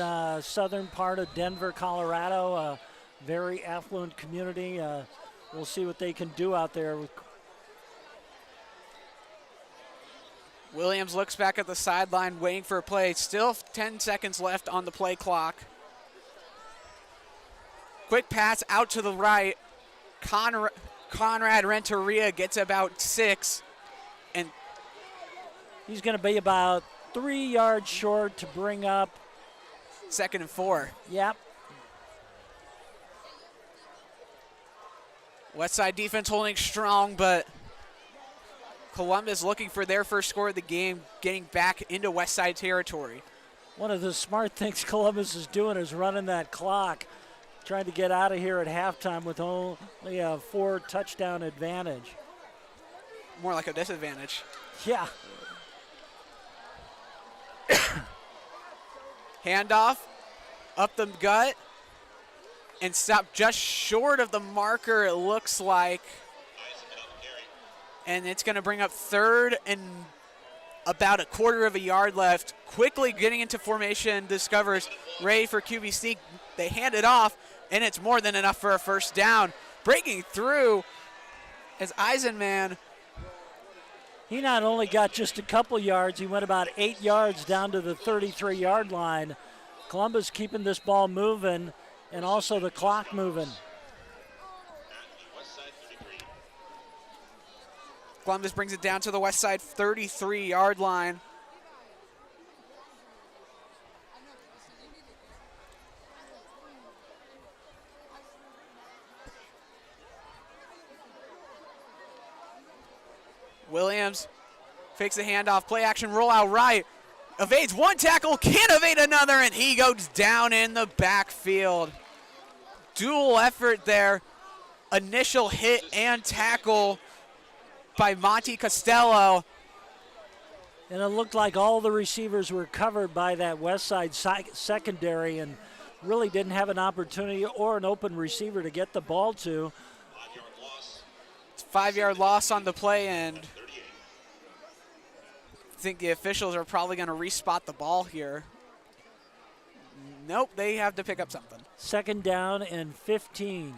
southern part of Denver, Colorado, a very affluent community. We'll see what they can do out there. Williams looks back at the sideline waiting for a play. Still 10 seconds left on the play clock. Quick pass out to the right. Conrad Renteria gets about 6. And he's going to be about 3 yards short to bring up 2nd and 4. Yep. Westside defense holding strong, but Columbus looking for their first score of the game, getting back into Westside territory. One of the smart things Columbus is doing is running that clock, trying to get out of here at halftime with only a 4 touchdown advantage. More like a disadvantage. Yeah. Handoff, up the gut, and stop just short of the marker, it looks like. And it's going to bring up 3rd and about a quarter of a yard left. Quickly getting into formation, discovers ready for QB sneak. They hand it off, and it's more than enough for a first down. Breaking through as Eisenman. He not only got just a couple yards, he went about 8 yards down to the 33-yard line. Columbus keeping this ball moving and also the clock moving. Columbus brings it down to the Westside 33-yard line. Williams fakes the handoff, play action, roll out right. Evades one tackle, can't evade another, and he goes down in the backfield. Dual effort there. Initial hit and tackle by Monty Costello. And it looked like all the receivers were covered by that Westside secondary and really didn't have an opportunity or an open receiver to get the ball to. It's a 5-yard loss on the play, and I think the officials are probably going to respot the ball here. Nope, they have to pick up something. 2nd down and 15.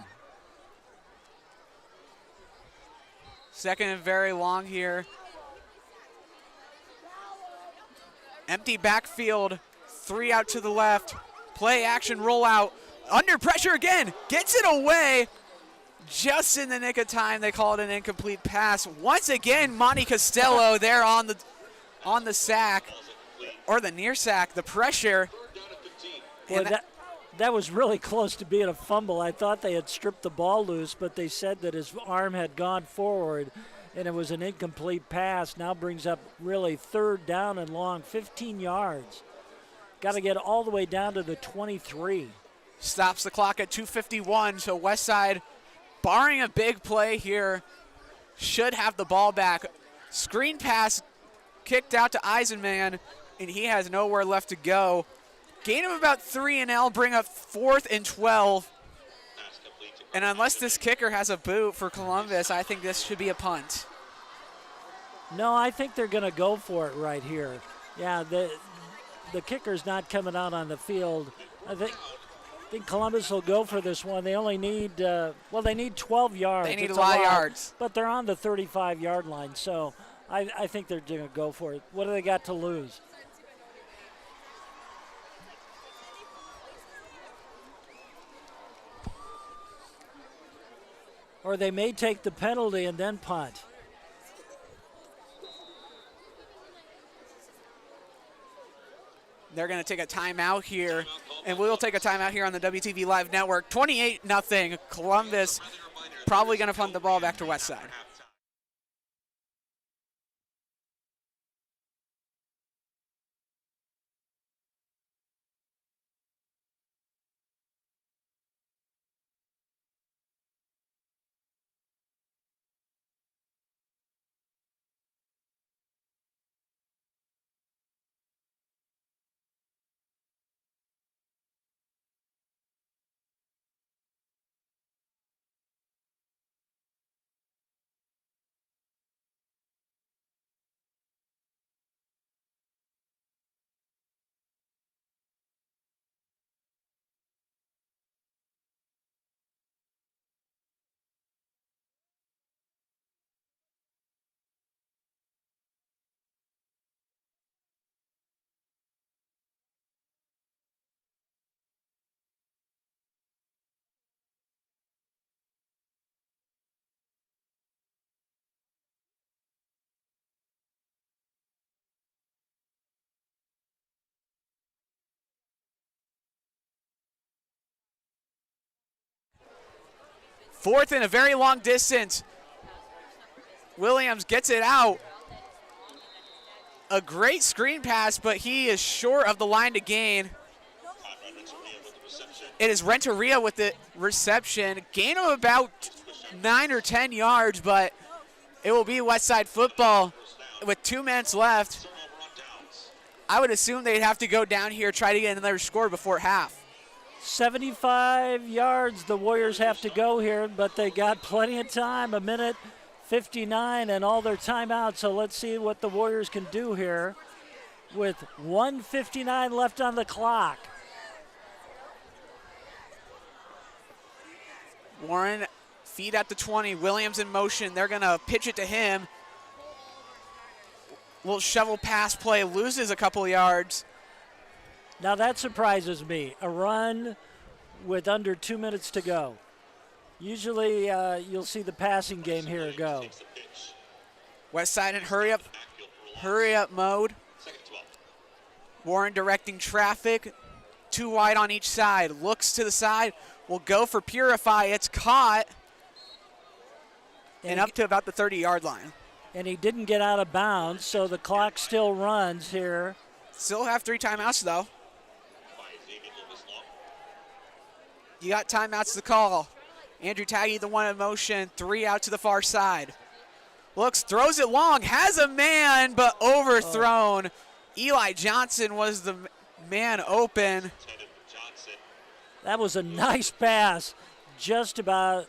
2nd and very long here. Empty backfield, 3 out to the left. Play action, roll out. Under pressure again, gets it away. Just in the nick of time, they call it an incomplete pass. Once again, Monty Costello there on the sack, or the near sack, the pressure. Boy, that was really close to being a fumble. I thought they had stripped the ball loose, but they said that his arm had gone forward, and it was an incomplete pass. Now brings up really 3rd down and long, 15 yards. got to get all the way down to the 23. Stops the clock at 2:51, so Westside, barring a big play here, should have the ball back. Screen pass kicked out to Eisenman, and he has nowhere left to go. Gain of about 3, and L bring up 4th and 12. And unless this kicker has a boot for Columbus, I think this should be a punt. No, I think they're going to go for it right here. Yeah, the kicker's not coming out on the field. I think Columbus will go for this one. They only need, they need 12 yards. They need It's a lot of yards. But they're on the 35-yard line, so I think they're going to go for it. What do they got to lose? Or they may take the penalty and then punt. They're going to take a timeout here, and we'll take a timeout here on the WTV Live Network. 28-0. Columbus probably going to punt the ball back to Westside. Fourth and a very long distance. Williams gets it out. A great screen pass, but he is short of the line to gain. It is Renteria with the reception. Gain of about 9 or 10 yards, but it will be Westside football with 2 minutes left. I would assume they'd have to go down here, try to get another score before half. 75 yards the Warriors have to go here, but they got plenty of time, 1:59 and all their timeouts. So let's see what the Warriors can do here with 1:59 left on the clock. Warren, feed at the 20. Williams in motion. They're going to pitch it to him. Little shovel pass play, loses a couple yards. Now that surprises me, a run with under 2 minutes to go. Usually you'll see the passing game here go. Westside in hurry up mode. Warren directing traffic. 2 wide on each side. Looks to the side. Will go for Purify. It's caught. And up to about the 30-yard line. And he didn't get out of bounds, so the clock still runs here. Still have 3 timeouts, though. You got timeouts to call. Andrew Taggy, the one in motion. 3 out to the far side. Looks, throws it long, has a man, but overthrown. Eli Johnson was the man open. That was a nice pass, just about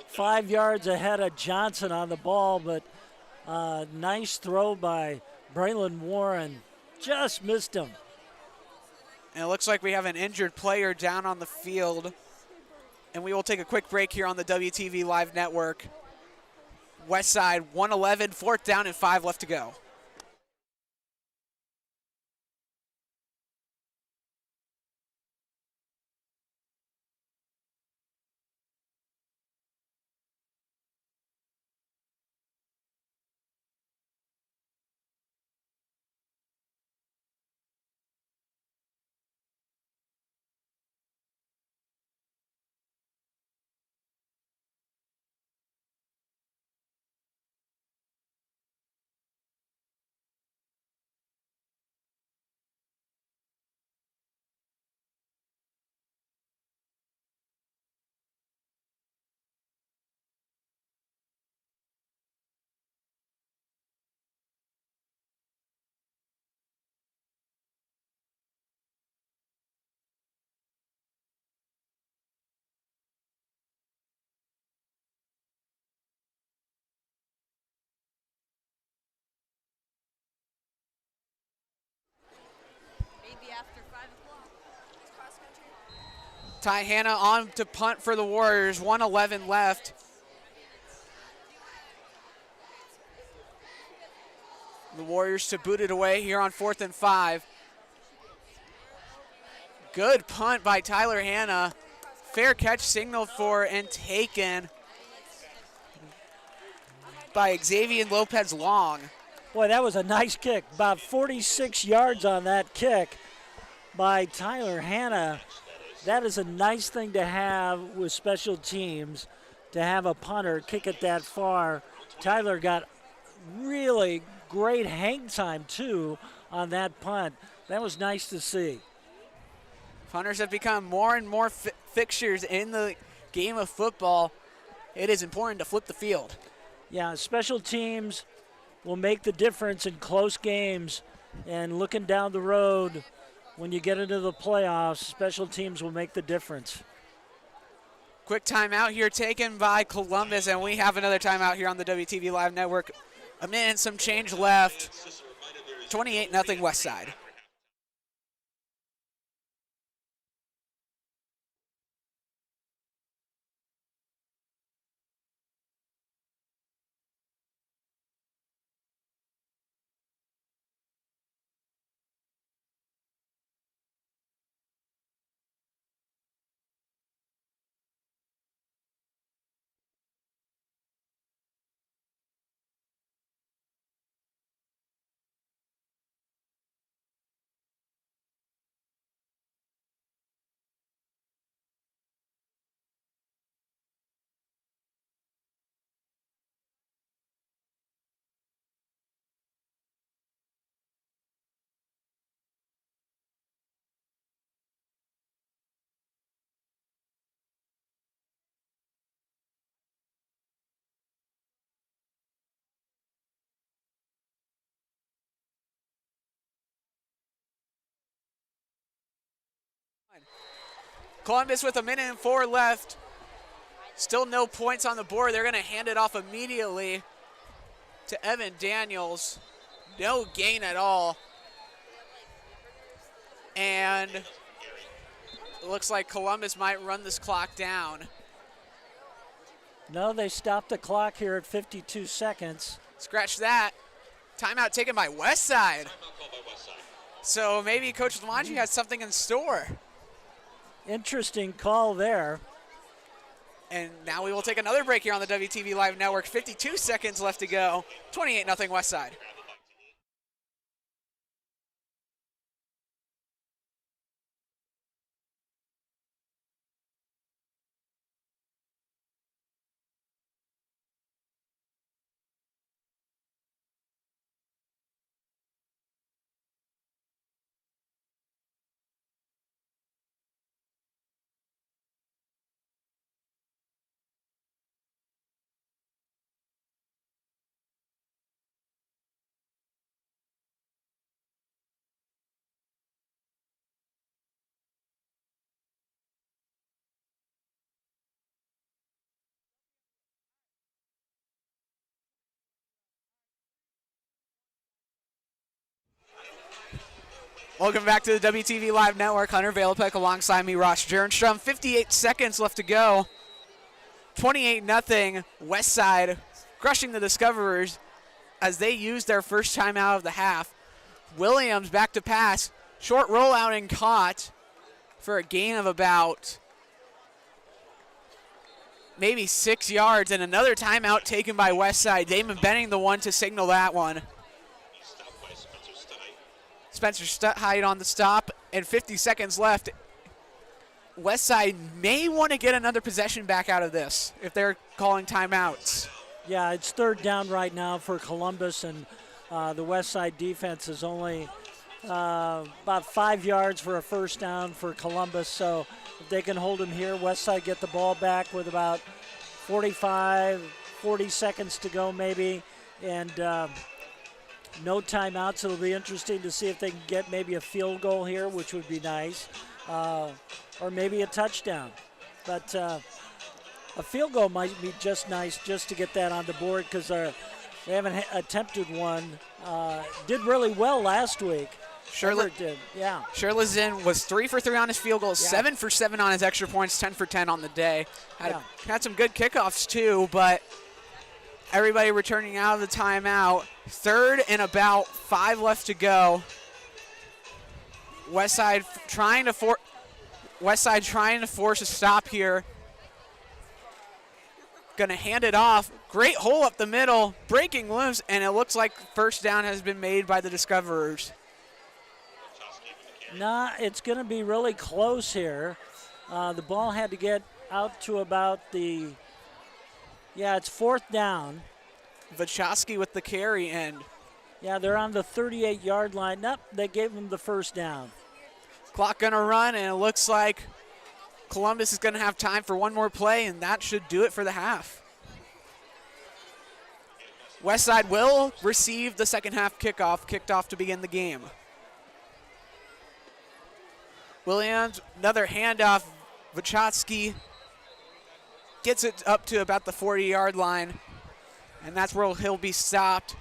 5 yards ahead of Johnson on the ball, but nice throw by Braylon Warren. Just missed him. And it looks like we have an injured player down on the field. And we will take a quick break here on the WTV Live Network. Westside 111, 4th down and 5 left to go. Ty Hanna on to punt for the Warriors, 1:11 left. The Warriors to boot it away here on 4th and 5. Good punt by Tyler Hanna. Fair catch signaled for and taken by Xavier Lopez Long. Boy, that was a nice kick. About 46 yards on that kick by Tyler Hanna. That is a nice thing to have with special teams, to have a punter kick it that far. Tyler got really great hang time, too, on that punt. That was nice to see. Punters have become more and more fixtures in the game of football. It is important to flip the field. Yeah, special teams will make the difference in close games. And looking down the road, when you get into the playoffs, special teams will make the difference. Quick timeout here taken by Columbus, and we have another timeout here on the WTV Live Network. A minute and some change left. 28-0 Westside. Columbus with a minute and 4 left. Still no points on the board. They're going to hand it off immediately to Evan Daniels. No gain at all. And it looks like Columbus might run this clock down. No, they stopped the clock here at 52 seconds. Scratch that. Timeout taken by Westside. So maybe Coach Lamanji has something in store. Interesting call there. And now we will take another break here on the WTV Live Network. 52 seconds left to go. 28-0 Westside. Welcome back to the WTV Live Network. Hunter Valapek alongside me, Ross Jernstrom. 58 seconds left to go. 28-0 Westside, crushing the Discoverers as they use their first timeout of the half. Williams back to pass. Short rollout and caught for a gain of about maybe 6 yards. And another timeout taken by Westside. Damon Benning the one to signal that one. Spencer Stutheit on the stop, and 50 seconds left. Westside may want to get another possession back out of this if they're calling timeouts. Yeah, it's third down right now for Columbus, and the Westside defense is only about 5 yards for a first down for Columbus. So if they can hold them here, Westside get the ball back with about 40 seconds to go maybe, and no timeouts. It'll be interesting to see if they can get maybe a field goal here, which would be nice, or maybe a touchdown. But a field goal might be just nice just to get that on the board because they haven't attempted one. Did really well last week, Everett did, yeah. Sherlizin was 3 for 3 on his field goal, 7 for 7 on his extra points, 10 for 10 on the day. Had some good kickoffs too, but everybody returning out of the timeout. 3rd and about 5 left to go. Westside trying to force a stop here. Gonna hand it off. Great hole up the middle, breaking loose, and it looks like first down has been made by the Discoverers. Nah, it's going to be really close here. The ball had to get out to about it's 4th down. Wachowski with the carry, and yeah, they're on the 38-yard line. Nope, they gave them the first down. Clock gonna run, and it looks like Columbus is gonna have time for one more play, and that should do it for the half. Westside will receive the second half kickoff, kicked off to begin the game. Williams, another handoff. Wachowski gets it up to about the 40-yard line, and that's where he'll be stopped.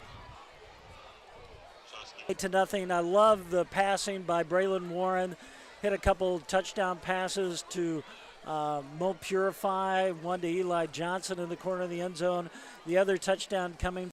8-0. I love the passing by Braylon Warren. Hit a couple touchdown passes to Mo Purify, one to Eli Johnson in the corner of the end zone. The other touchdown coming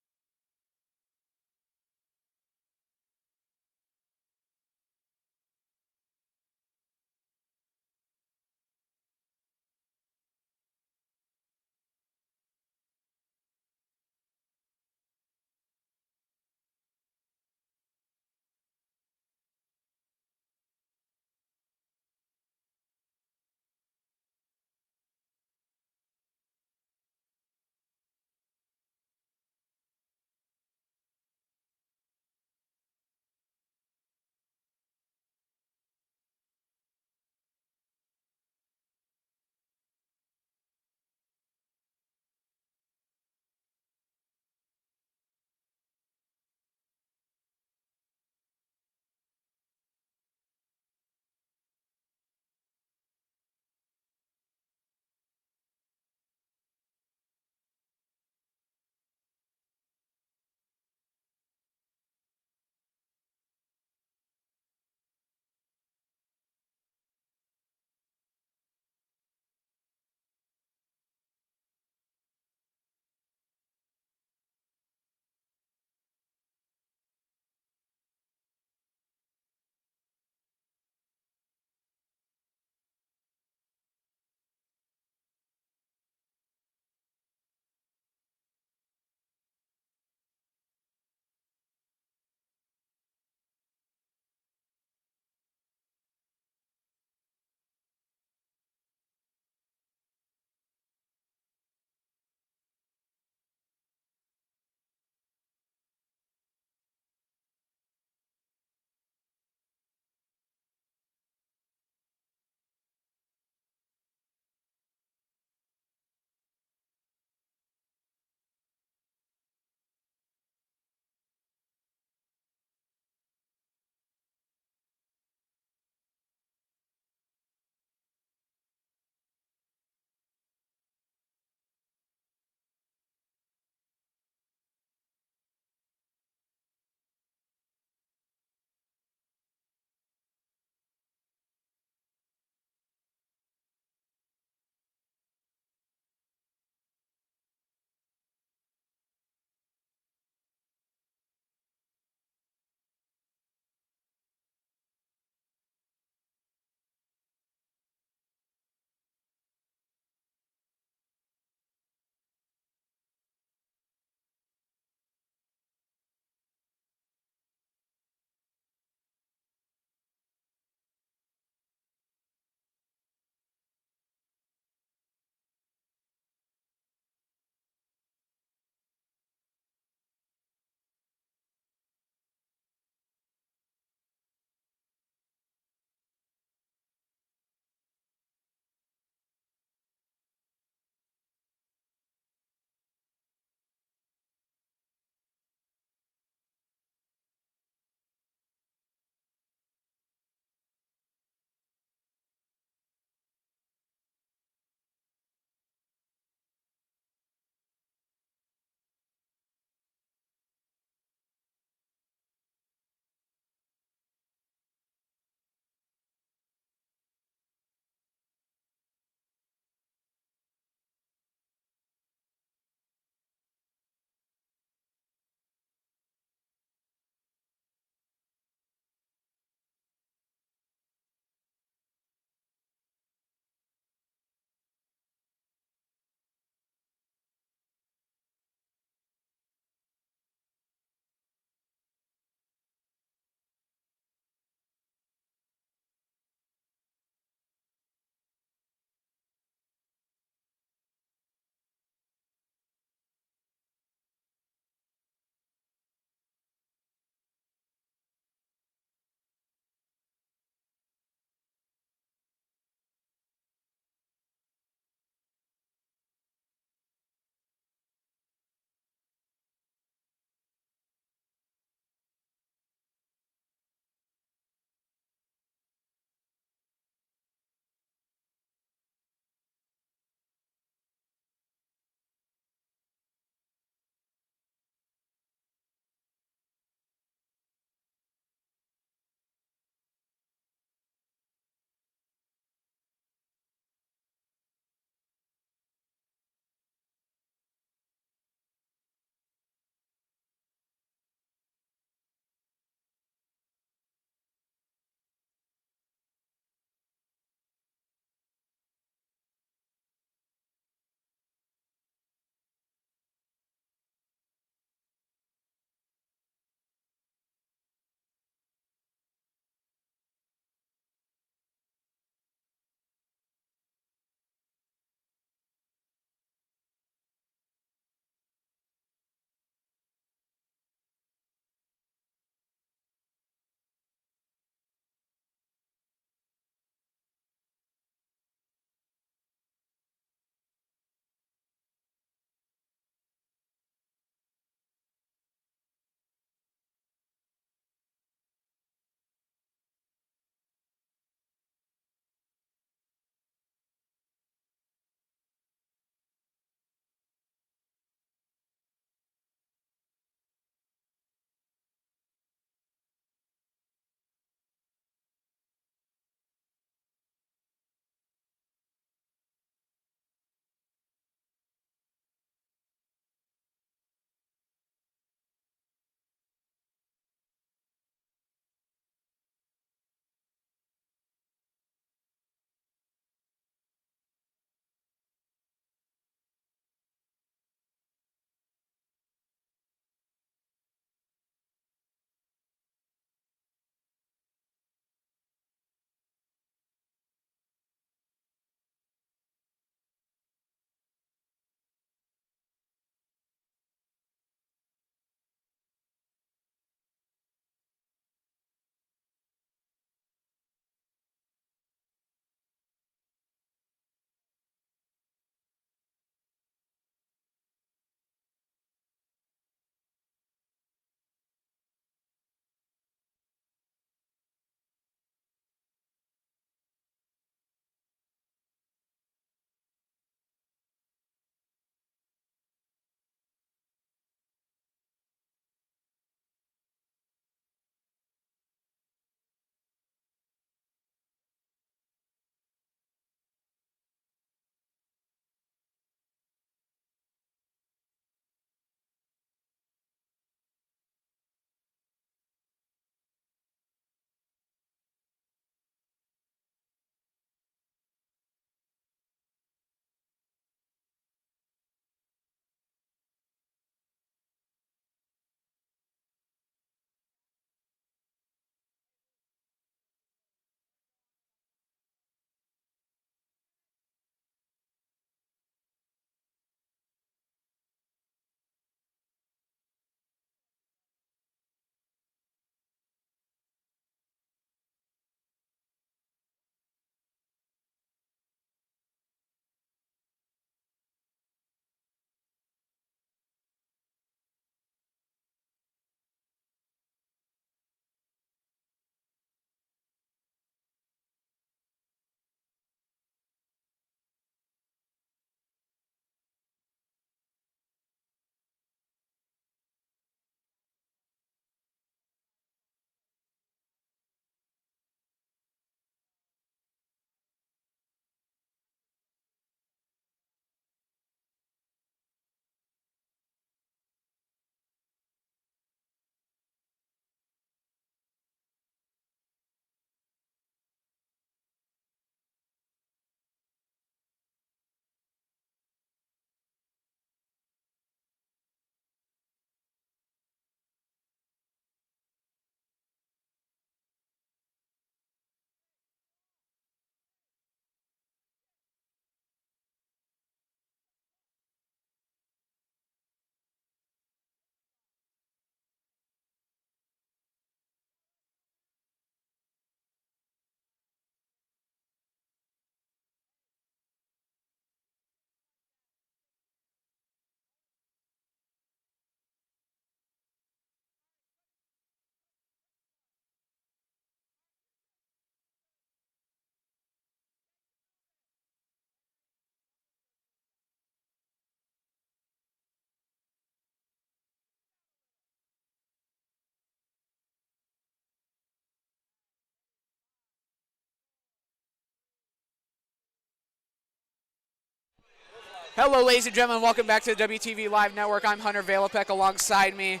Hello, ladies and gentlemen. Welcome back to the WTV Live Network. I'm Hunter Valopek. Alongside me,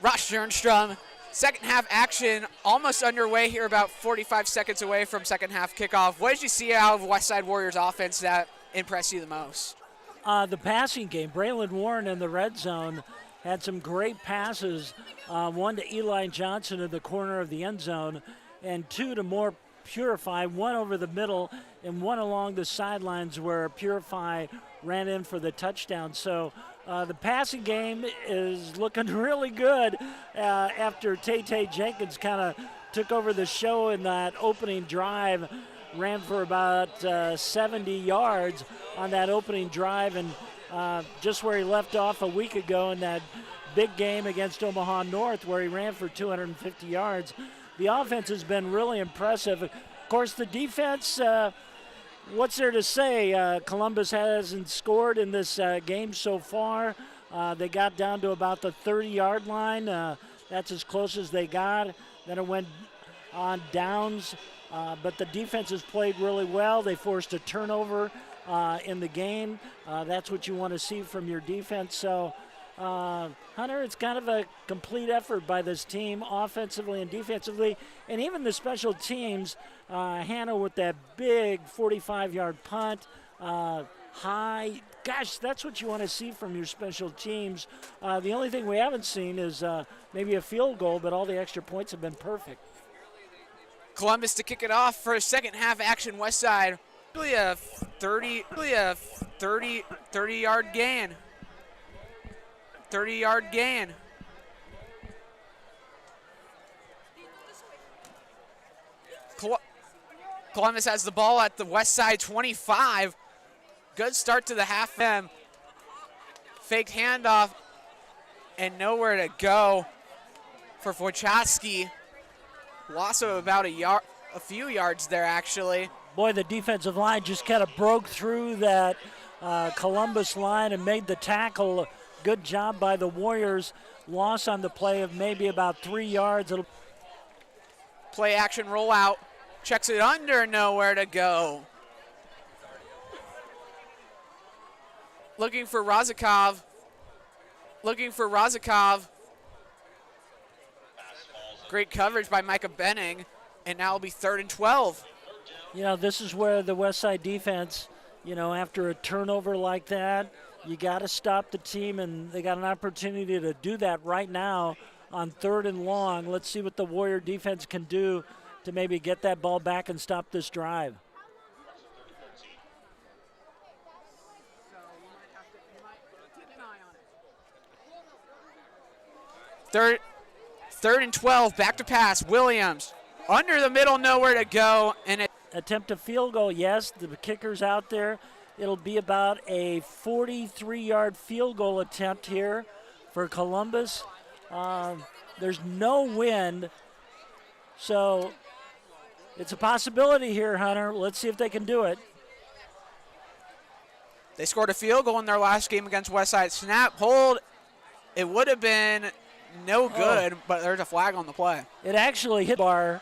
Ross Jernstrom. Second half action almost underway here, about 45 seconds away from second half kickoff. What did you see out of Westside Warriors offense that impressed you the most? The passing game. Braylon Warren in the red zone had some great passes. One to Eli Johnson in the corner of the end zone, and two to more Purify, one over the middle and one along the sidelines where Purify ran in for the touchdown. So the passing game is looking really good after Tay Jenkins kind of took over the show in that opening drive, ran for about 70 yards on that opening drive, and just where he left off a week ago in that big game against Omaha North where he ran for 250 yards. The offense has been really impressive. Of course, the defense, what's there to say? Columbus hasn't scored in this game so far. They got down to about the 30-yard line. That's as close as they got. Then it went on downs, but the defense has played really well. They forced a turnover in the game. That's what you want to see from your defense. So, Hunter, it's kind of a complete effort by this team, offensively and defensively, and even the special teams. Hannah with that big 45-yard punt, high. Gosh, that's what you want to see from your special teams. The only thing we haven't seen is maybe a field goal, but all the extra points have been perfect. Columbus to kick it off for a second half action. Westside, really a 30-yard gain. 30-yard gain. Columbus has the ball at the Westside 25. Good start to the half. Faked handoff and nowhere to go for Wojcicki. Loss of about a few yards there, actually. Boy, the defensive line just kind of broke through that Columbus line and made the tackle. Good job by the Warriors. Loss on the play of maybe about 3 yards. Play action rollout. Checks it under, nowhere to go. Looking for Razakov. Great coverage by Micah Benning, and now it'll be 3rd and 12. You know, this is where the Westside defense, you know, after a turnover like that, you got to stop the team, and they got an opportunity to do that right now on 3rd and long. Let's see what the Warrior defense can do to maybe get that ball back and stop this drive. Third and 12, back to pass. Williams under the middle, nowhere to go, and attempt a field goal. Yes, the kicker's out there. It'll be about a 43-yard field goal attempt here for Columbus. There's no wind, so it's a possibility here, Hunter. Let's see if they can do it. They scored a field goal in their last game against Westside. Snap, hold. It would have been no good, but there's a flag on the play. It actually hit the bar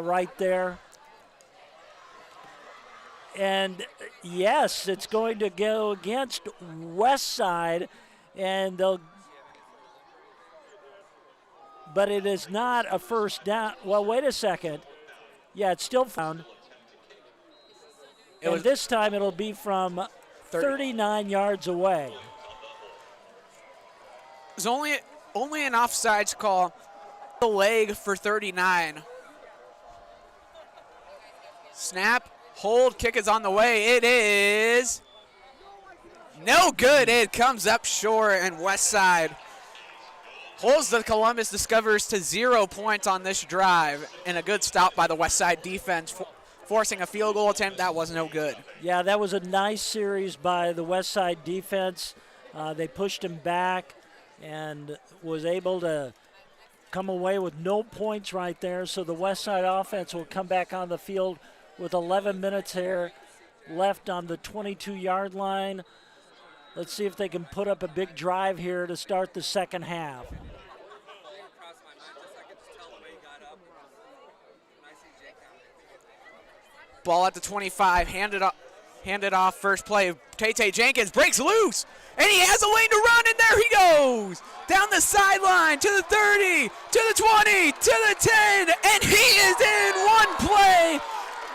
right there. And yes, it's going to go against Westside, and but it is not a first down. Well, wait a second. Yeah, it's still found. And this time it'll be from 39 yards away. There's only an offsides call. The leg for 39. Snap. Hold, kick is on the way. It is no good. It comes up short, and Westside holds the Columbus Discoverers to 0 points on this drive, and a good stop by the Westside defense, forcing a field goal attempt. That was no good. Yeah, that was a nice series by the Westside defense. They pushed him back and was able to come away with no points right there, so the Westside offense will come back on the field with 11 minutes here left on the 22-yard line. Let's see if they can put up a big drive here to start the second half. Ball at the 25, handed Handed off first play. Tay Jenkins breaks loose, and he has a lane to run, and there he goes. Down the sideline to the 30, to the 20, to the 10, and he is in. One play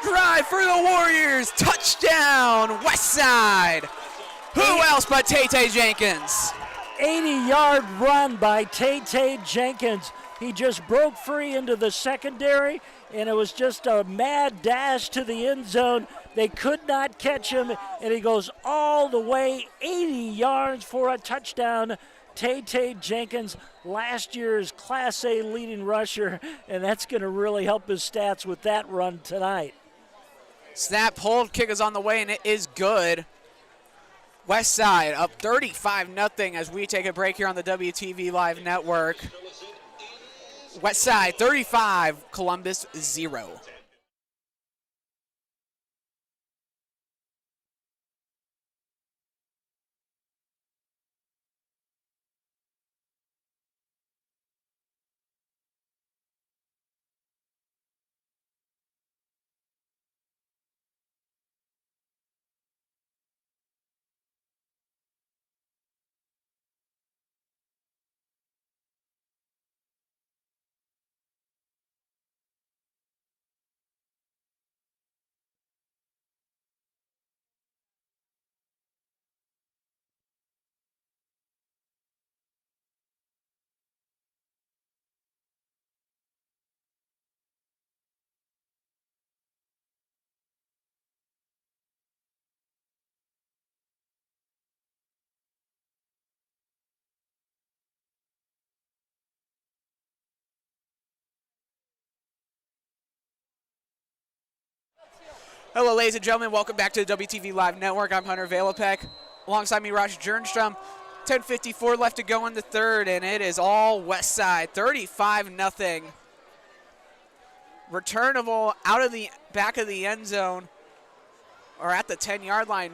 drive for the Warriors. Touchdown, Westside. Who else but Tay Jenkins? 80-yard run by Tay Jenkins. He just broke free into the secondary, and it was just a mad dash to the end zone. They could not catch him, and he goes all the way 80 yards for a touchdown. Tay Jenkins, last year's Class A leading rusher, and that's going to really help his stats with that run tonight. Snap, hold, kick is on the way, and it is good. Westside up 35-0 as we take a break here on the WTV Live Network. Westside 35, Columbus 0. Hello, ladies and gentlemen. Welcome back to the WTV Live Network. I'm Hunter Valapek. Alongside me, Raj Jernstrom. 10:54 left to go in the third, and it is all Westside, 35-0. Returnable out of the back of the end zone, or at the 10-yard line,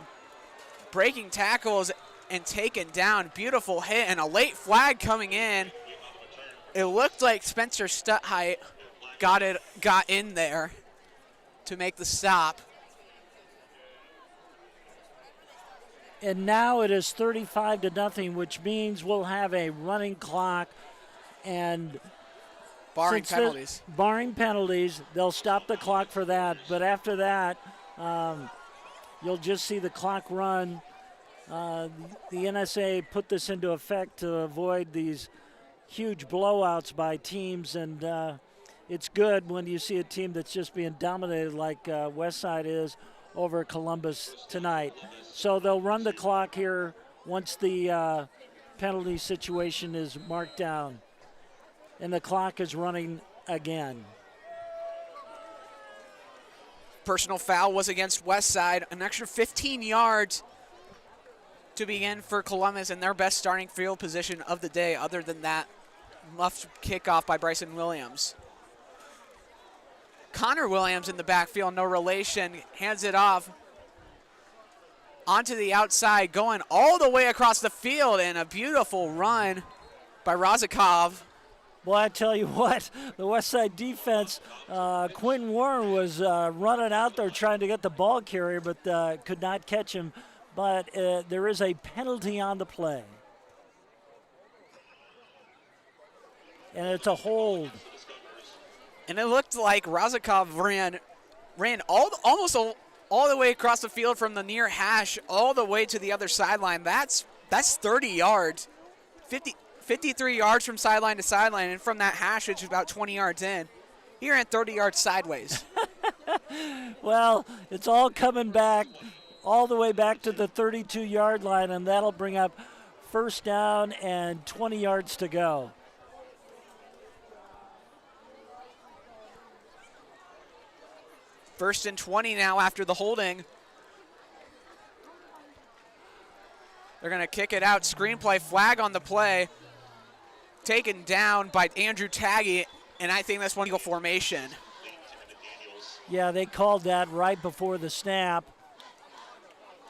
breaking tackles and taken down. Beautiful hit and a late flag coming in. It looked like Spencer Stuthheit got in there to make the stop. And now it is 35-0, which means we'll have a running clock, and barring penalties, they'll stop the clock for that. But after that, you'll just see the clock run. The NSAA put this into effect to avoid these huge blowouts by teams, and it's good when you see a team that's just being dominated like Westside is over Columbus tonight. So they'll run the clock here once the penalty situation is marked down. And the clock is running again. Personal foul was against Westside. An extra 15 yards to begin for Columbus in their best starting field position of the day. Other than that, muffed kickoff by Bryson Williams. Connor Williams in the backfield, no relation, hands it off onto the outside, going all the way across the field, and a beautiful run by Razakov. Well, I tell you what, the Westside defense, Quentin Warren was running out there trying to get the ball carrier, but could not catch him. But there is a penalty on the play. And it's a hold. And it looked like Razakov ran almost all the way across the field from the near hash all the way to the other sideline. That's 30 yards, 53 yards from sideline to sideline, and from that hash, it's about 20 yards in. He ran 30 yards sideways. Well, it's all coming back all the way back to the 32-yard line, and that'll bring up first down and 20 yards to go. First and 20 now after the holding. They're going to kick it out. Screenplay, flag on the play. Taken down by Andrew Taggy, and I think that's one eagle formation. Yeah, they called that right before the snap.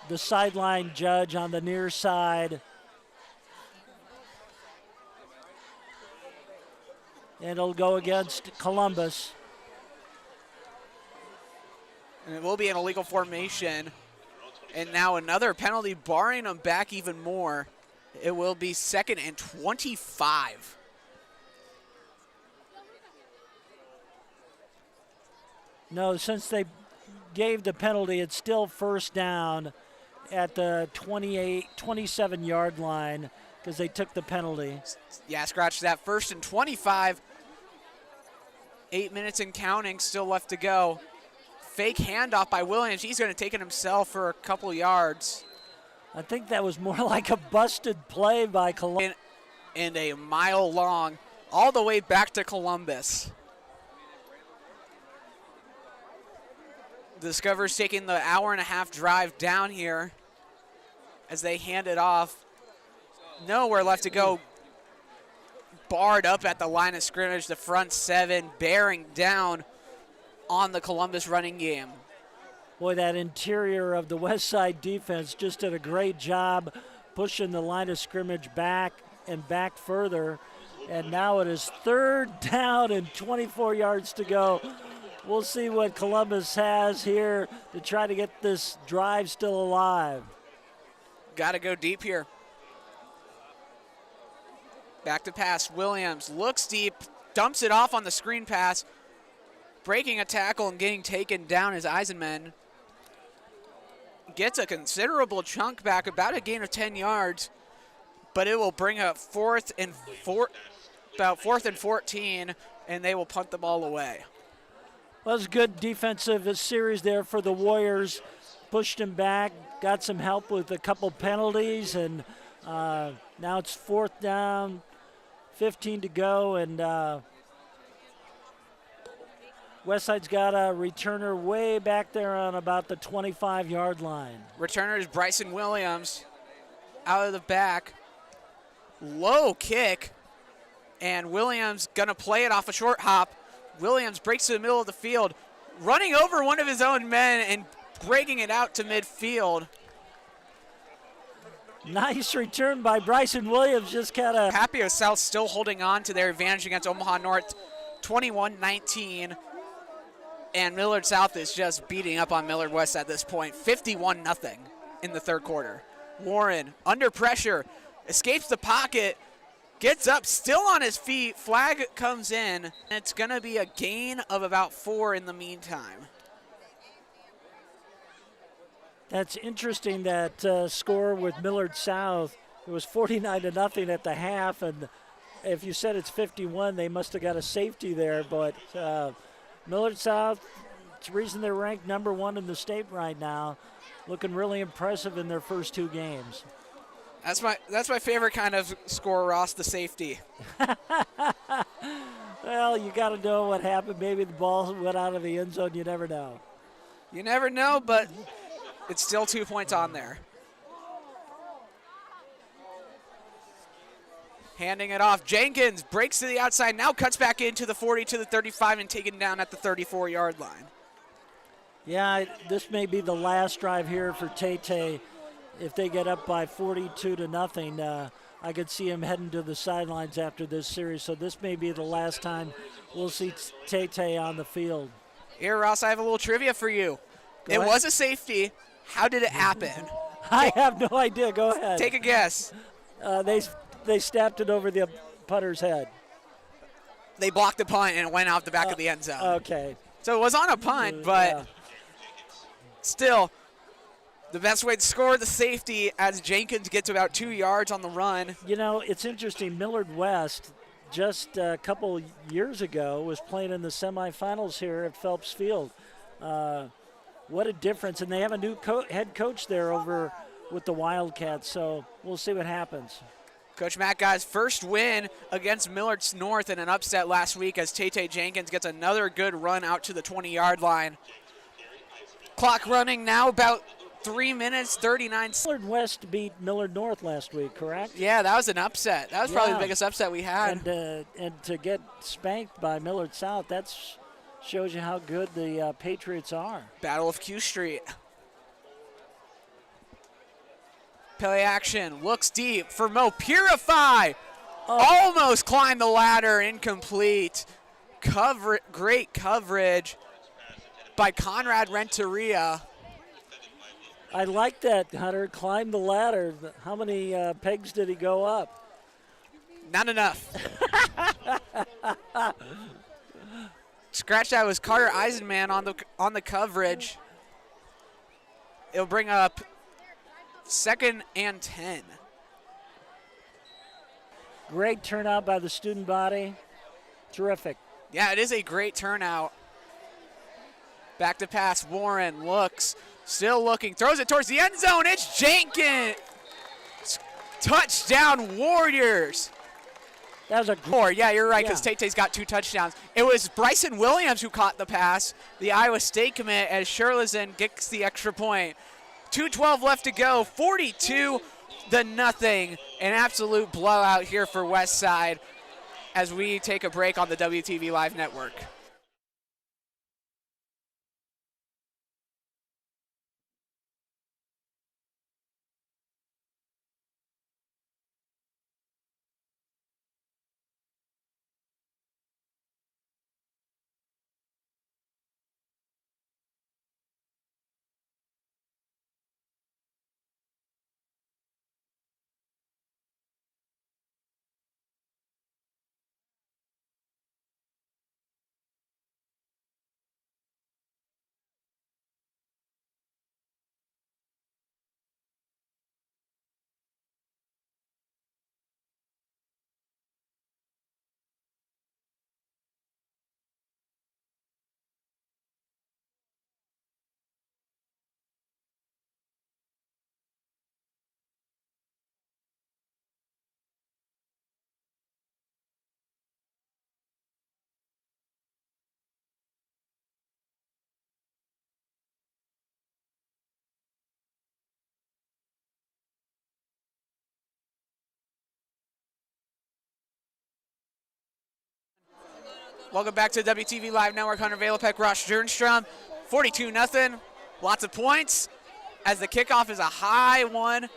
The sideline judge on the near side. And it'll go against Columbus. And it will be an illegal formation. And now another penalty, barring them back even more. It will be 2nd and 25. No, since they gave the penalty, it's still first down at the 27-yard line because they took the penalty. Yeah, scratch that. 1st and 25. 8 minutes and counting, still left to go. Fake handoff by Williams. He's going to take it himself for a couple yards. I think that was more like a busted play by Columbus. And a mile long, all the way back to Columbus. Discover's taking the hour-and-a-half drive down here as they hand it off. Nowhere left to go. Barred up at the line of scrimmage, the front 7 bearing down on the Columbus running game. Boy, that interior of the Westside defense just did a great job pushing the line of scrimmage back and back further. And now it is 3rd down and 24 yards to go. We'll see what Columbus has here to try to get this drive still alive. Got to go deep here. Back to pass. Williams looks deep, dumps it off on the screen pass. Breaking a tackle and getting taken down is Eisenman. Gets a considerable chunk back, about a gain of 10 yards, but it will bring up about 4th and 14, and they will punt the ball away. Well, it was a good defensive series there for the Warriors. Pushed him back, got some help with a couple penalties, and now it's 4th down, 15 to go, and Westside's got a returner way back there on about the 25-yard line. Returner is Bryson Williams out of the back. Low kick, and Williams going to play it off a short hop. Williams breaks to the middle of the field, running over one of his own men and breaking it out to midfield. Nice return by Bryson Williams, just kind of. Papio South still holding on to their advantage against Omaha North, 21-19. And Millard South is just beating up on Millard West at this point, 51-0 in the 3rd quarter. Warren, under pressure, escapes the pocket, gets up, still on his feet, flag comes in, and it's going to be a gain of about 4 in the meantime. That's interesting, that score with Millard South. It was 49-0 at the half, and if you said it's 51, they must have got a safety there, but Millard South, it's the reason they're ranked number 1 in the state right now, looking really impressive in their first 2 games. That's my favorite kind of score, Ross, the safety. Well, you got to know what happened. Maybe the ball went out of the end zone. You never know. You never know, but it's still 2 points on there. Handing it off. Jenkins breaks to the outside, now cuts back into the 40 to the 35 and taken down at the 34-yard line. Yeah, this may be the last drive here for Tay. If they get up by 42-0, I could see him heading to the sidelines after this series. So this may be the last time we'll see Tay on the field. Here, Ross, I have a little trivia for you. It was a safety. How did it happen? I have no idea. Go ahead. Take a guess. They snapped it over the putter's head. They blocked the punt and it went out the back of the end zone. Okay. So it was on a punt, but still, the best way to score the safety as Jenkins gets about 2 yards on the run. You know, it's interesting. Millard West, just a couple years ago, was playing in the semifinals here at Phelps Field. What a difference. And they have a new head coach there over with the Wildcats, so we'll see what happens. Coach Matt Guy's first win against Millard North in an upset last week as Tay Jenkins gets another good run out to the 20-yard line. Clock running now, about 3 minutes, 39 seconds. Millard West beat Millard North last week, correct? Yeah, that was an upset. That was probably the biggest upset we had. And to get spanked by Millard South, that shows you how good the Patriots are. Battle of Q Street. Play action, looks deep for Mo. Purify! Almost climbed the ladder, incomplete. Great coverage by Conrad Renteria. I like that, Hunter. Climb the ladder. How many pegs did he go up? Not enough. Scratch that was Carter Eisenman on the coverage. It'll bring up 2nd and 10. Great turnout by the student body. Terrific. Yeah, it is a great turnout. Back to pass. Warren looks, still looking, throws it towards the end zone. It's Jenkins. Touchdown, Warriors. That was a Yeah, you're right, because Tate-Tate's got 2 touchdowns. It was Bryson Williams who caught the pass, the Iowa State commit, as Sherlison gets the extra point. 2:12 left to go, 42-0. An absolute blowout here for Westside as we take a break on the WTV Live Network. Welcome back to WTV Live Network. Hunter Valopek, Ross Jernstrom. 42-0. Lots of points as the kickoff is a high one.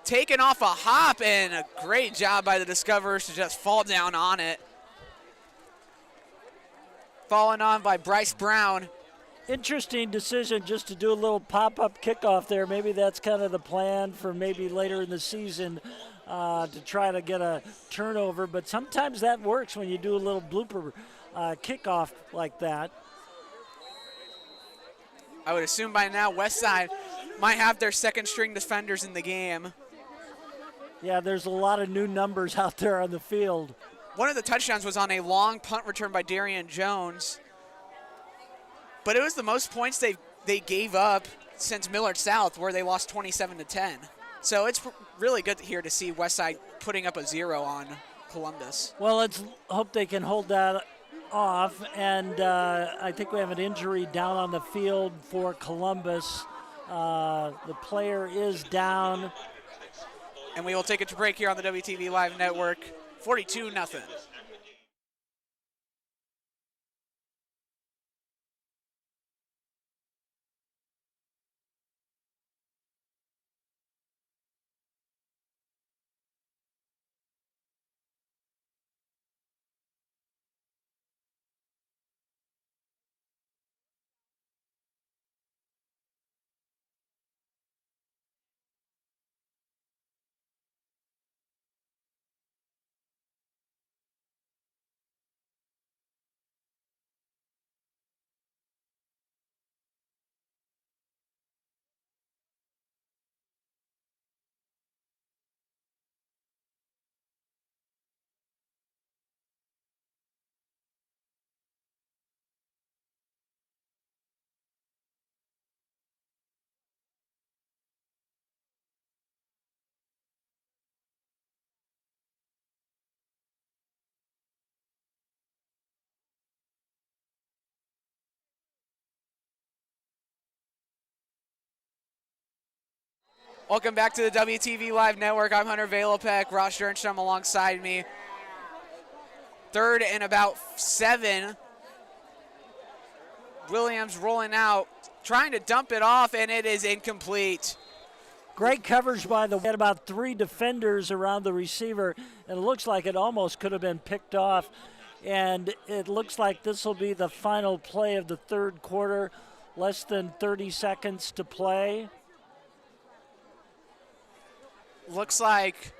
Taken off a hop, and a great job by the Discoverers to just fall down on it. Fallen on by Bryce Brown. Interesting decision just to do a little pop-up kickoff there. Maybe that's kind of the plan for maybe later in the season to try to get a turnover. But sometimes that works when you do a little blooper kickoff like that. I would assume by now Westside might have their 2nd string defenders in the game. Yeah, there's a lot of new numbers out there on the field. One of the touchdowns was on a long punt return by Darian Jones. But it was the most points they gave up since Millard South, where they lost 27-10. So it's really good here to see Westside putting up a 0 on Columbus. Well, let's hope they can hold that off. And I think we have an injury down on the field for Columbus. The player is down. And we will take it to break here on the WTV Live Network. 42-0. Welcome back to the WTV Live Network. I'm Hunter Valopek, Ross Jernstrom alongside me. 3rd and about 7. Williams rolling out, trying to dump it off, and it is incomplete. Great coverage by the had about 3 defenders around the receiver, and it looks like it almost could have been picked off. And it looks like this will be the final play of the 3rd quarter. Less than 30 seconds to play. looks like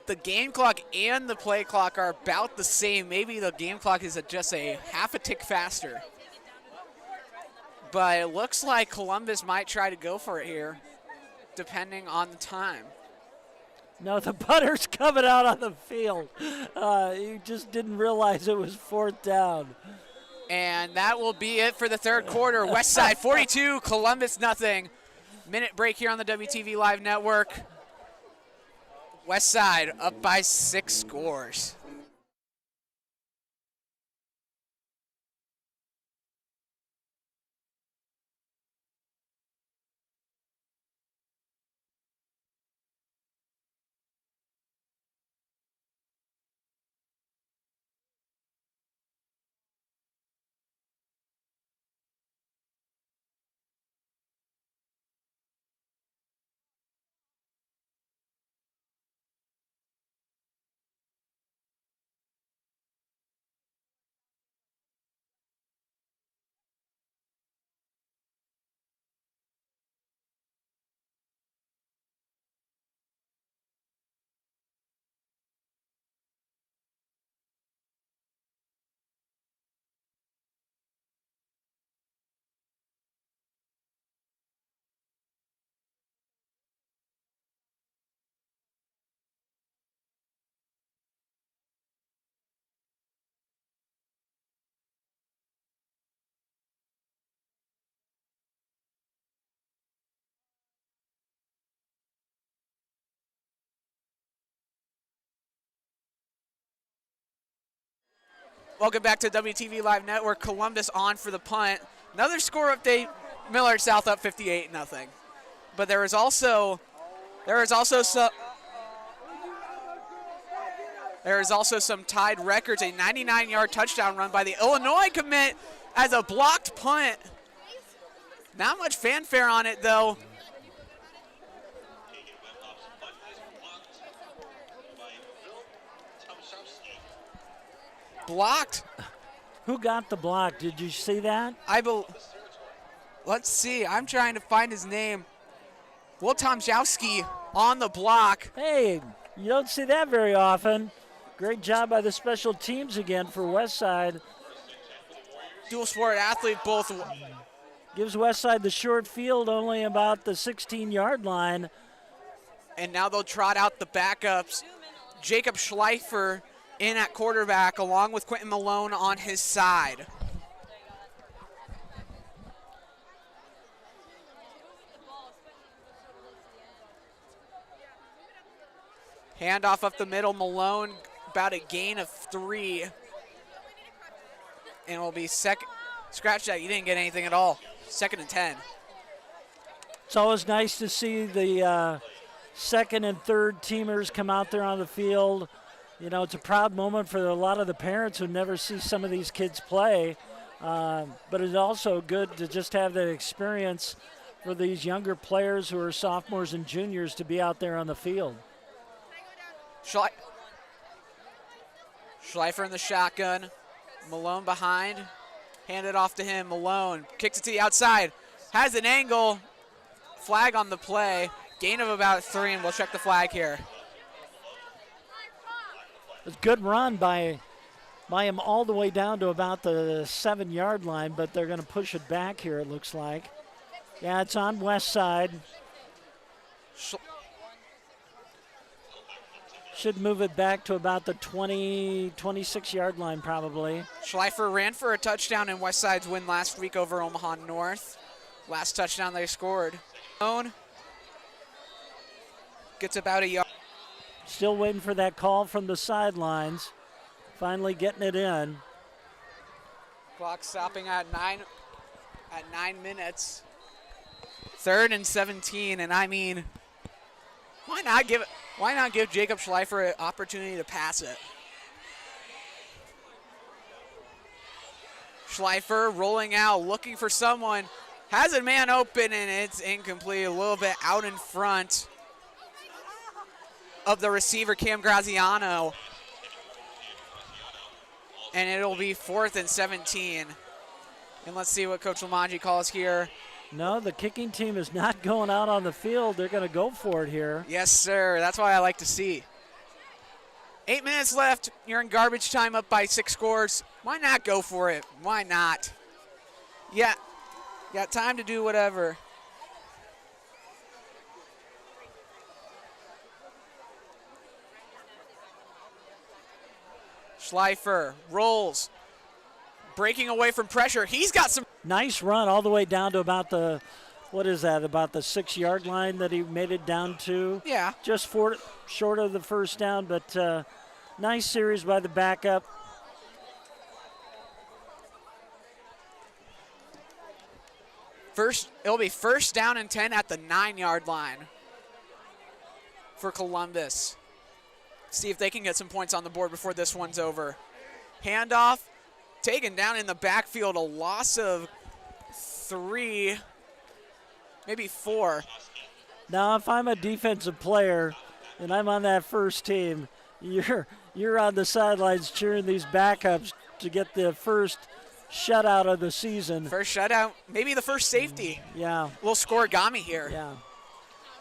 the game clock and the play clock are about the same. Maybe the game clock is just a half a tick faster. But it looks like Columbus might try to go for it here, depending on the time. No, the punter's coming out on the field. He just didn't realize it was 4th down. And that will be it for the third quarter. Westside 42, Columbus nothing. Minute break here on the WTV Live Network. Westside up by 6 scores. Welcome back to WTV Live Network. Columbus on for the punt. Another score update. Millard South up 58-0. But there is also some tied records. A 99-yard touchdown run by the Illinois commit as a blocked punt. Not much fanfare on it though. Blocked. Who got the block? Did you see that? Let's see. I'm trying to find his name. Will Tomaszewski on the block. Hey, you don't see that very often. Great job by the special teams again for Westside. Dual sport athlete both. Gives Westside the short field, only about the 16-yard line. And now they'll trot out the backups. Jacob Schleifer in at quarterback along with Quentin Malone on his side. Handoff up the middle, Malone about a gain of 3. And it'll be second. Scratch that, you didn't get anything at all. 2nd and 10. It's always nice to see the second and third teamers come out there on the field. You know, it's a proud moment for a lot of the parents who never see some of these kids play. But it's also good to just have that experience for these younger players who are sophomores and juniors to be out there on the field. Schleifer in the shotgun. Malone behind. Hand it off to him. Malone kicks it to the outside. Has an angle. Flag on the play. Gain of about 3, and we'll check the flag here. It's a good run by him all the way down to about the 7-yard line, but they're going to push it back here, it looks like. Yeah, it's on Westside. Should move it back to about the 26-yard line probably. Schleifer ran for a touchdown in Westside's win last week over Omaha North. Last touchdown they scored. Gets about a yard. Still waiting for that call from the sidelines. Finally getting it in. Clock stopping at 9 minutes. 3rd and 17, and I mean, why not give Jacob Schleifer an opportunity to pass it? Schleifer rolling out, looking for someone, has a man open, and it's incomplete, a little bit out in front of the receiver, Cam Graziano. And it'll be 4th and 17. And let's see what Coach Lamanji calls here. No, the kicking team is not going out on the field. They're going to go for it here. Yes, sir. That's what I like to see. 8 minutes left. You're in garbage time up by 6 scores. Why not go for it? Why not? Yeah, got time to do whatever. Schleifer rolls, breaking away from pressure. He's got some. Nice run all the way down to about the, what is that, about the 6-yard line that he made it down to. Yeah. Just short of the first down, but nice series by the backup. It'll be first down and 10 at the 9-yard line for Columbus. See if they can get some points on the board before this one's over. Handoff, taken down in the backfield, a loss of 3, maybe 4. Now, if I'm a defensive player and I'm on that first team, you're on the sidelines cheering these backups to get the first shutout of the season. First shutout, maybe the first safety. Yeah. Little scoregami here. Yeah.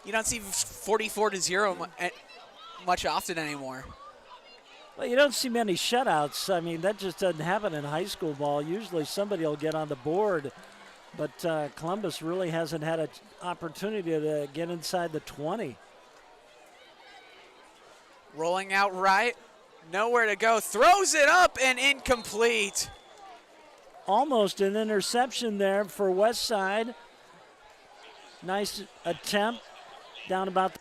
You don't see 44-0 much often anymore. Well, you don't see many shutouts. I mean, that just doesn't happen in high school ball. Usually somebody will get on the board, but Columbus really hasn't had an opportunity to get inside the 20. Rolling out right, nowhere to go, throws it up and incomplete. Almost an interception there for Westside. Nice attempt down about the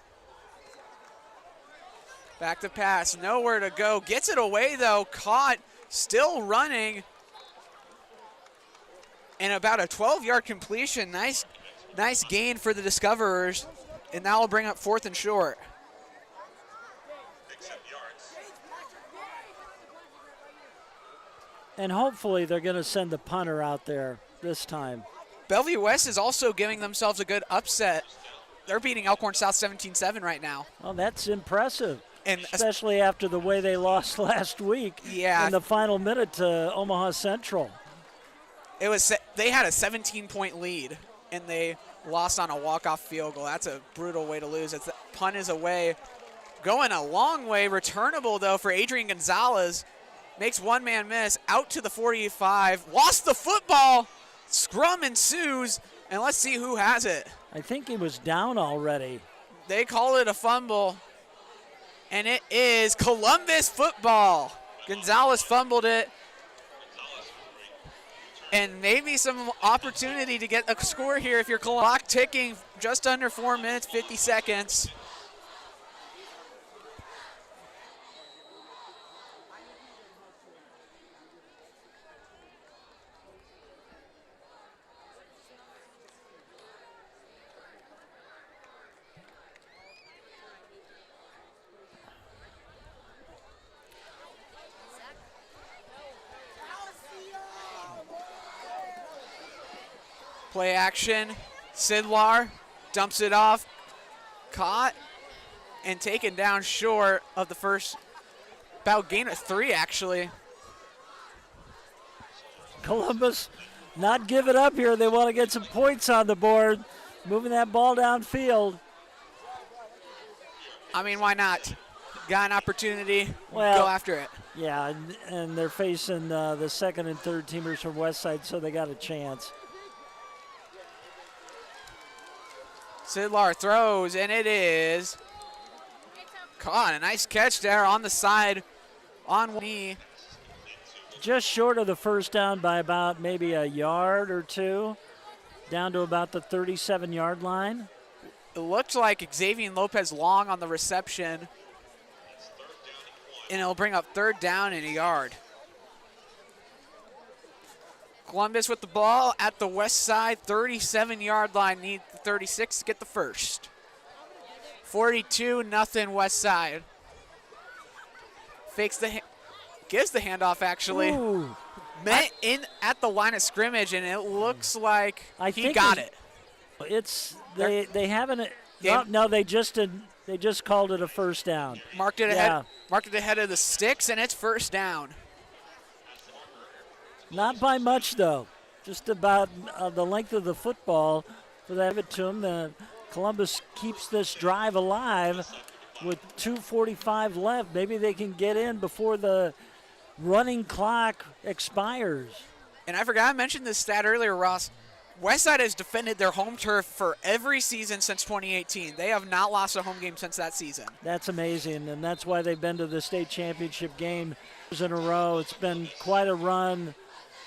Back to pass, nowhere to go. Gets it away though, caught, still running. And about a 12-yard completion. Nice gain for the Discoverers. And that will bring up 4th and short. And hopefully they're going to send the punter out there this time. Bellevue West is also giving themselves a good upset. They're beating Elkhorn South 17-7 right now. Well, that's impressive. And especially after the way they lost last week in the final minute to Omaha Central. They had a 17-point lead, and they lost on a walk-off field goal. That's a brutal way to lose. The punt is away. Going a long way. Returnable, though, for Adrian Gonzalez. Makes one man miss. Out to the 45. Lost the football. Scrum ensues, and let's see who has it. I think he was down already. They call it a fumble. And it is Columbus football. Gonzalez fumbled it. And maybe some opportunity to get a score here if you're clock ticking just under 4 minutes, 50 seconds. Play action. Sidlar dumps it off. Caught and taken down short of the first. About gain of 3, actually. Columbus not giving up here. They want to get some points on the board. Moving that ball downfield. I mean, why not? Got an opportunity. Well, go after it. Yeah, and they're facing the second and third teamers from Westside, so they got a chance. Sidlar throws, and it is caught. A nice catch there on the side, on one knee. Just short of the first down by about maybe a yard or 2, down to about the 37-yard line. It looked like Xavier Lopez long on the reception, and it'll bring up 3rd down and a yard. Columbus with the ball at the west side, 37-yard line. Need the 36 to get the first. 42-0 west side. Gives the handoff actually. Ooh. Met in at the line of scrimmage, and it looks like he got it. They haven't. No, they just called it a first down. Marked it ahead of the sticks, and it's first down. Not by much, though. just about the length of the football for that. Give it to him. Columbus keeps this drive alive with 2:45 left. Maybe they can get in before the running clock expires. And I forgot I mentioned this stat earlier, Ross. Westside has defended their home turf for every season since 2018. They have not lost a home game since that season. That's amazing, and that's why they've been to the state championship game in a row. It's been quite a run,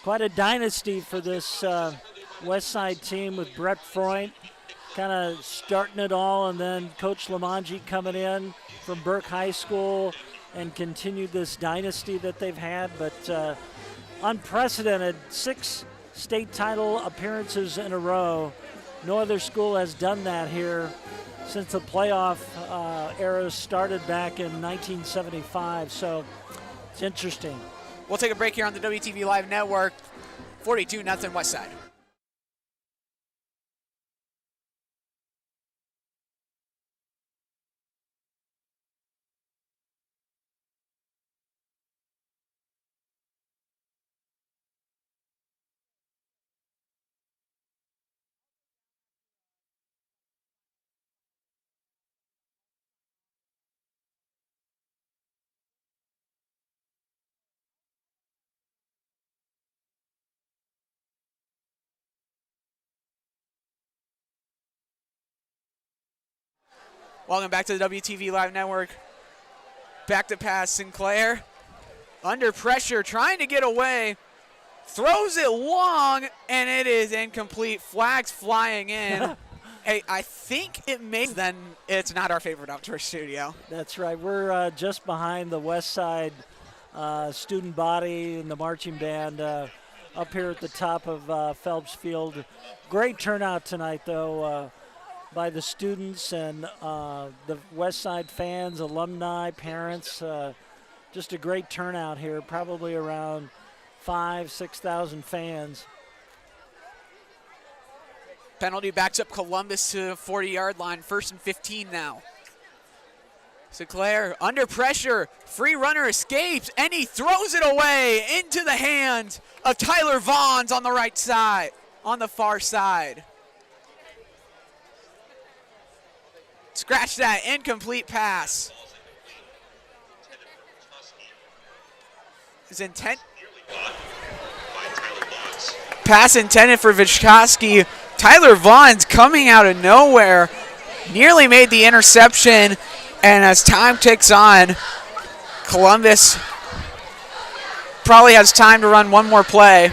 quite a dynasty for this Westside team with Brett Freund kind of starting it all, and then Coach Lamanji coming in from Burke High School and continued this dynasty that they've had. But unprecedented, 6 state title appearances in a row. No other school has done that here since the playoff era started back in 1975. So it's interesting. We'll take a break here on the WTV Live Network. 42-0 Westside. Welcome back to the WTV Live Network. Back to pass, Sinclair. Under pressure, trying to get away. Throws it long, and it is incomplete. Flags flying in. Hey, I think it makes then it's not our favorite outdoor studio. That's right. We're just behind the Westside student body and the marching band up here at the top of Phelps Field. Great turnout tonight, though, by the students and the Westside fans, alumni, parents. Just a great turnout here, probably around 5,000-6,000 fans. Penalty backs up Columbus to the 40-yard line. 1st and 15 now. Sinclair under pressure. Free runner escapes, and he throws it away into the hands of Tyler Vaughns on the right side, on the far side. Scratch that, incomplete pass. His intent. Pass intended for Vichkowski. Tyler Vaughns coming out of nowhere. Nearly made the interception. And as time ticks on, Columbus probably has time to run one more play.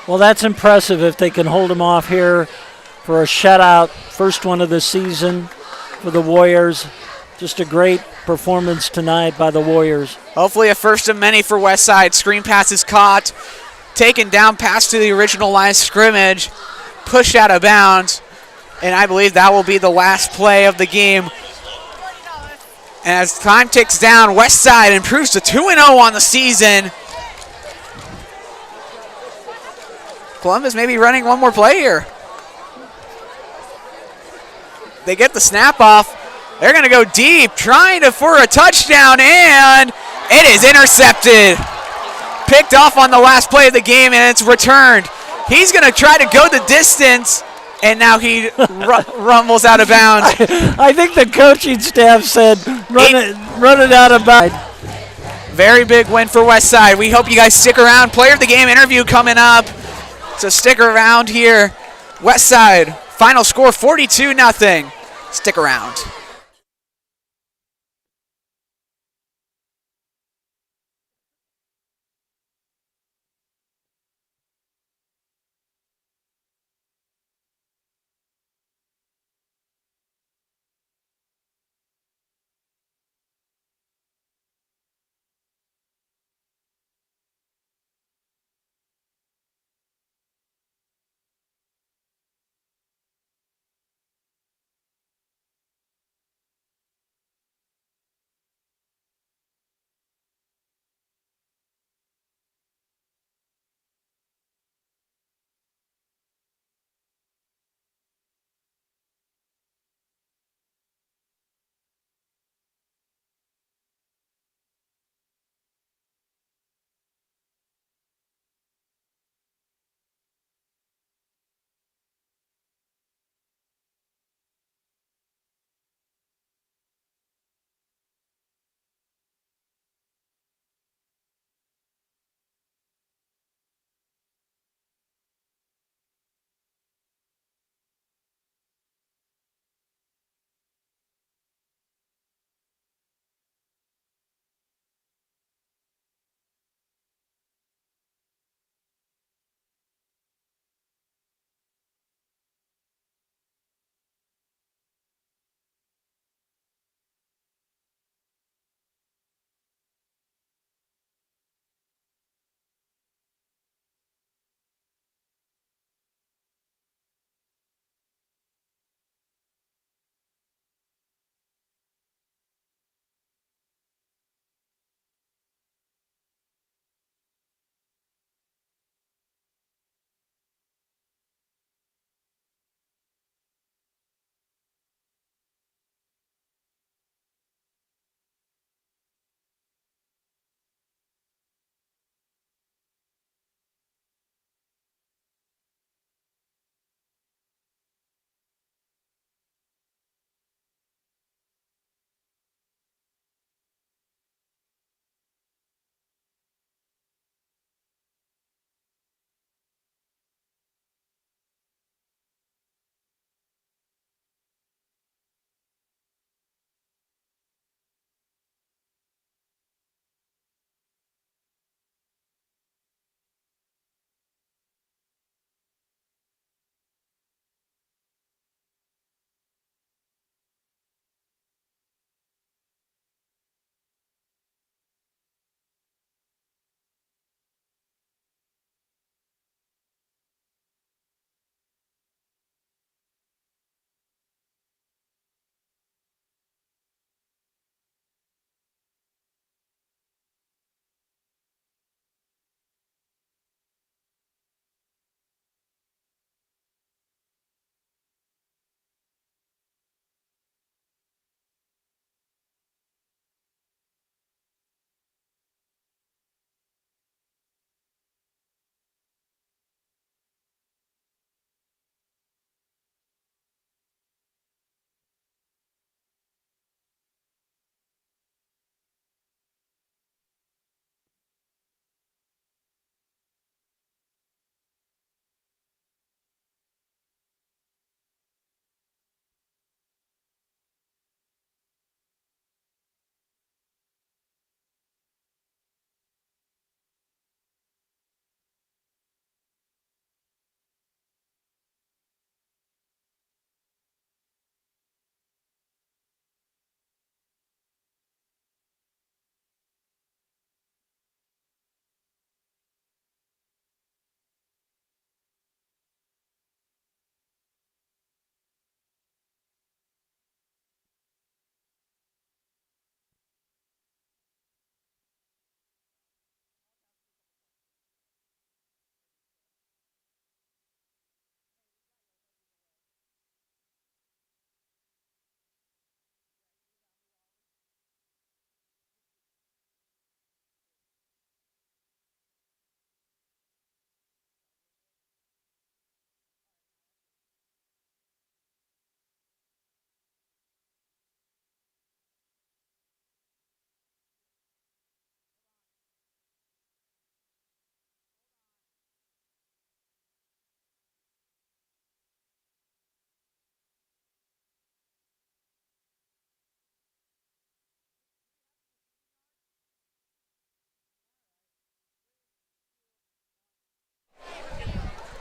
Well, that's impressive if they can hold him off here for a shutout. First one of the season for the Warriors. Just a great performance tonight by the Warriors. Hopefully a first of many for Westside. Screen pass is caught. Taken down past to the original line of scrimmage. Pushed out of bounds. And I believe that will be the last play of the game. As time ticks down, Westside improves to 2-0 on the season. Columbus may be running one more play here. They get the snap off. They're going to go deep, trying for a touchdown, and it is intercepted. Picked off on the last play of the game, and it's returned. He's going to try to go the distance, and now he rumbles out of bounds. I think the coaching staff said, run it out of bounds. Very big win for Westside. We hope you guys stick around. Player of the game interview coming up. So stick around here. Westside, final score 42-0. Stick around.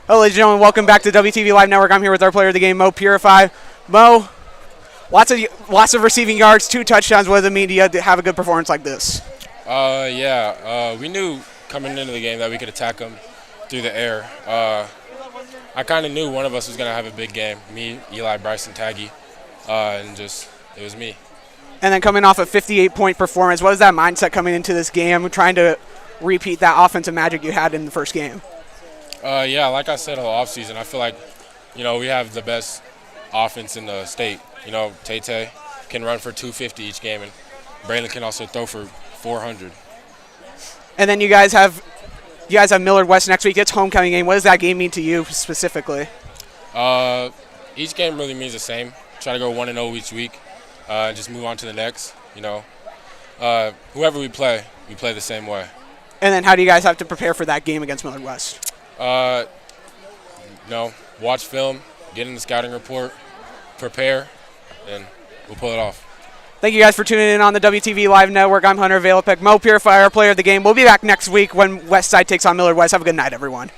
Hello, ladies and gentlemen. Welcome back to WTV Live Network. I'm here with our player of the game, Mo Purify. Mo, lots of receiving yards, 2 touchdowns. What does it mean to you to have a good performance like this? We knew coming into the game that we could attack them through the air. I kind of knew one of us was going to have a big game, me, Eli, Bryson, Taggy, and just it was me. And then coming off a 58-point performance, what is that mindset coming into this game, trying to repeat that offensive magic you had in the first game? Like I said all offseason, I feel like, we have the best offense in the state. Tay can run for 250 each game, and Braylon can also throw for 400. And then you guys have Millard West next week. It's homecoming game. What does that game mean to you specifically? Each game really means the same. Try to go 1-0 each week. Just move on to the next. Whoever we play the same way. And then how do you guys have to prepare for that game against Millard West? Watch film, get in the scouting report, prepare, and we'll pull it off. Thank you guys for tuning in on the WTV Live Network. I'm Hunter Valopek, Mo Purify, our player of the game. We'll be back next week when Westside takes on Millard West. Have a good night, everyone.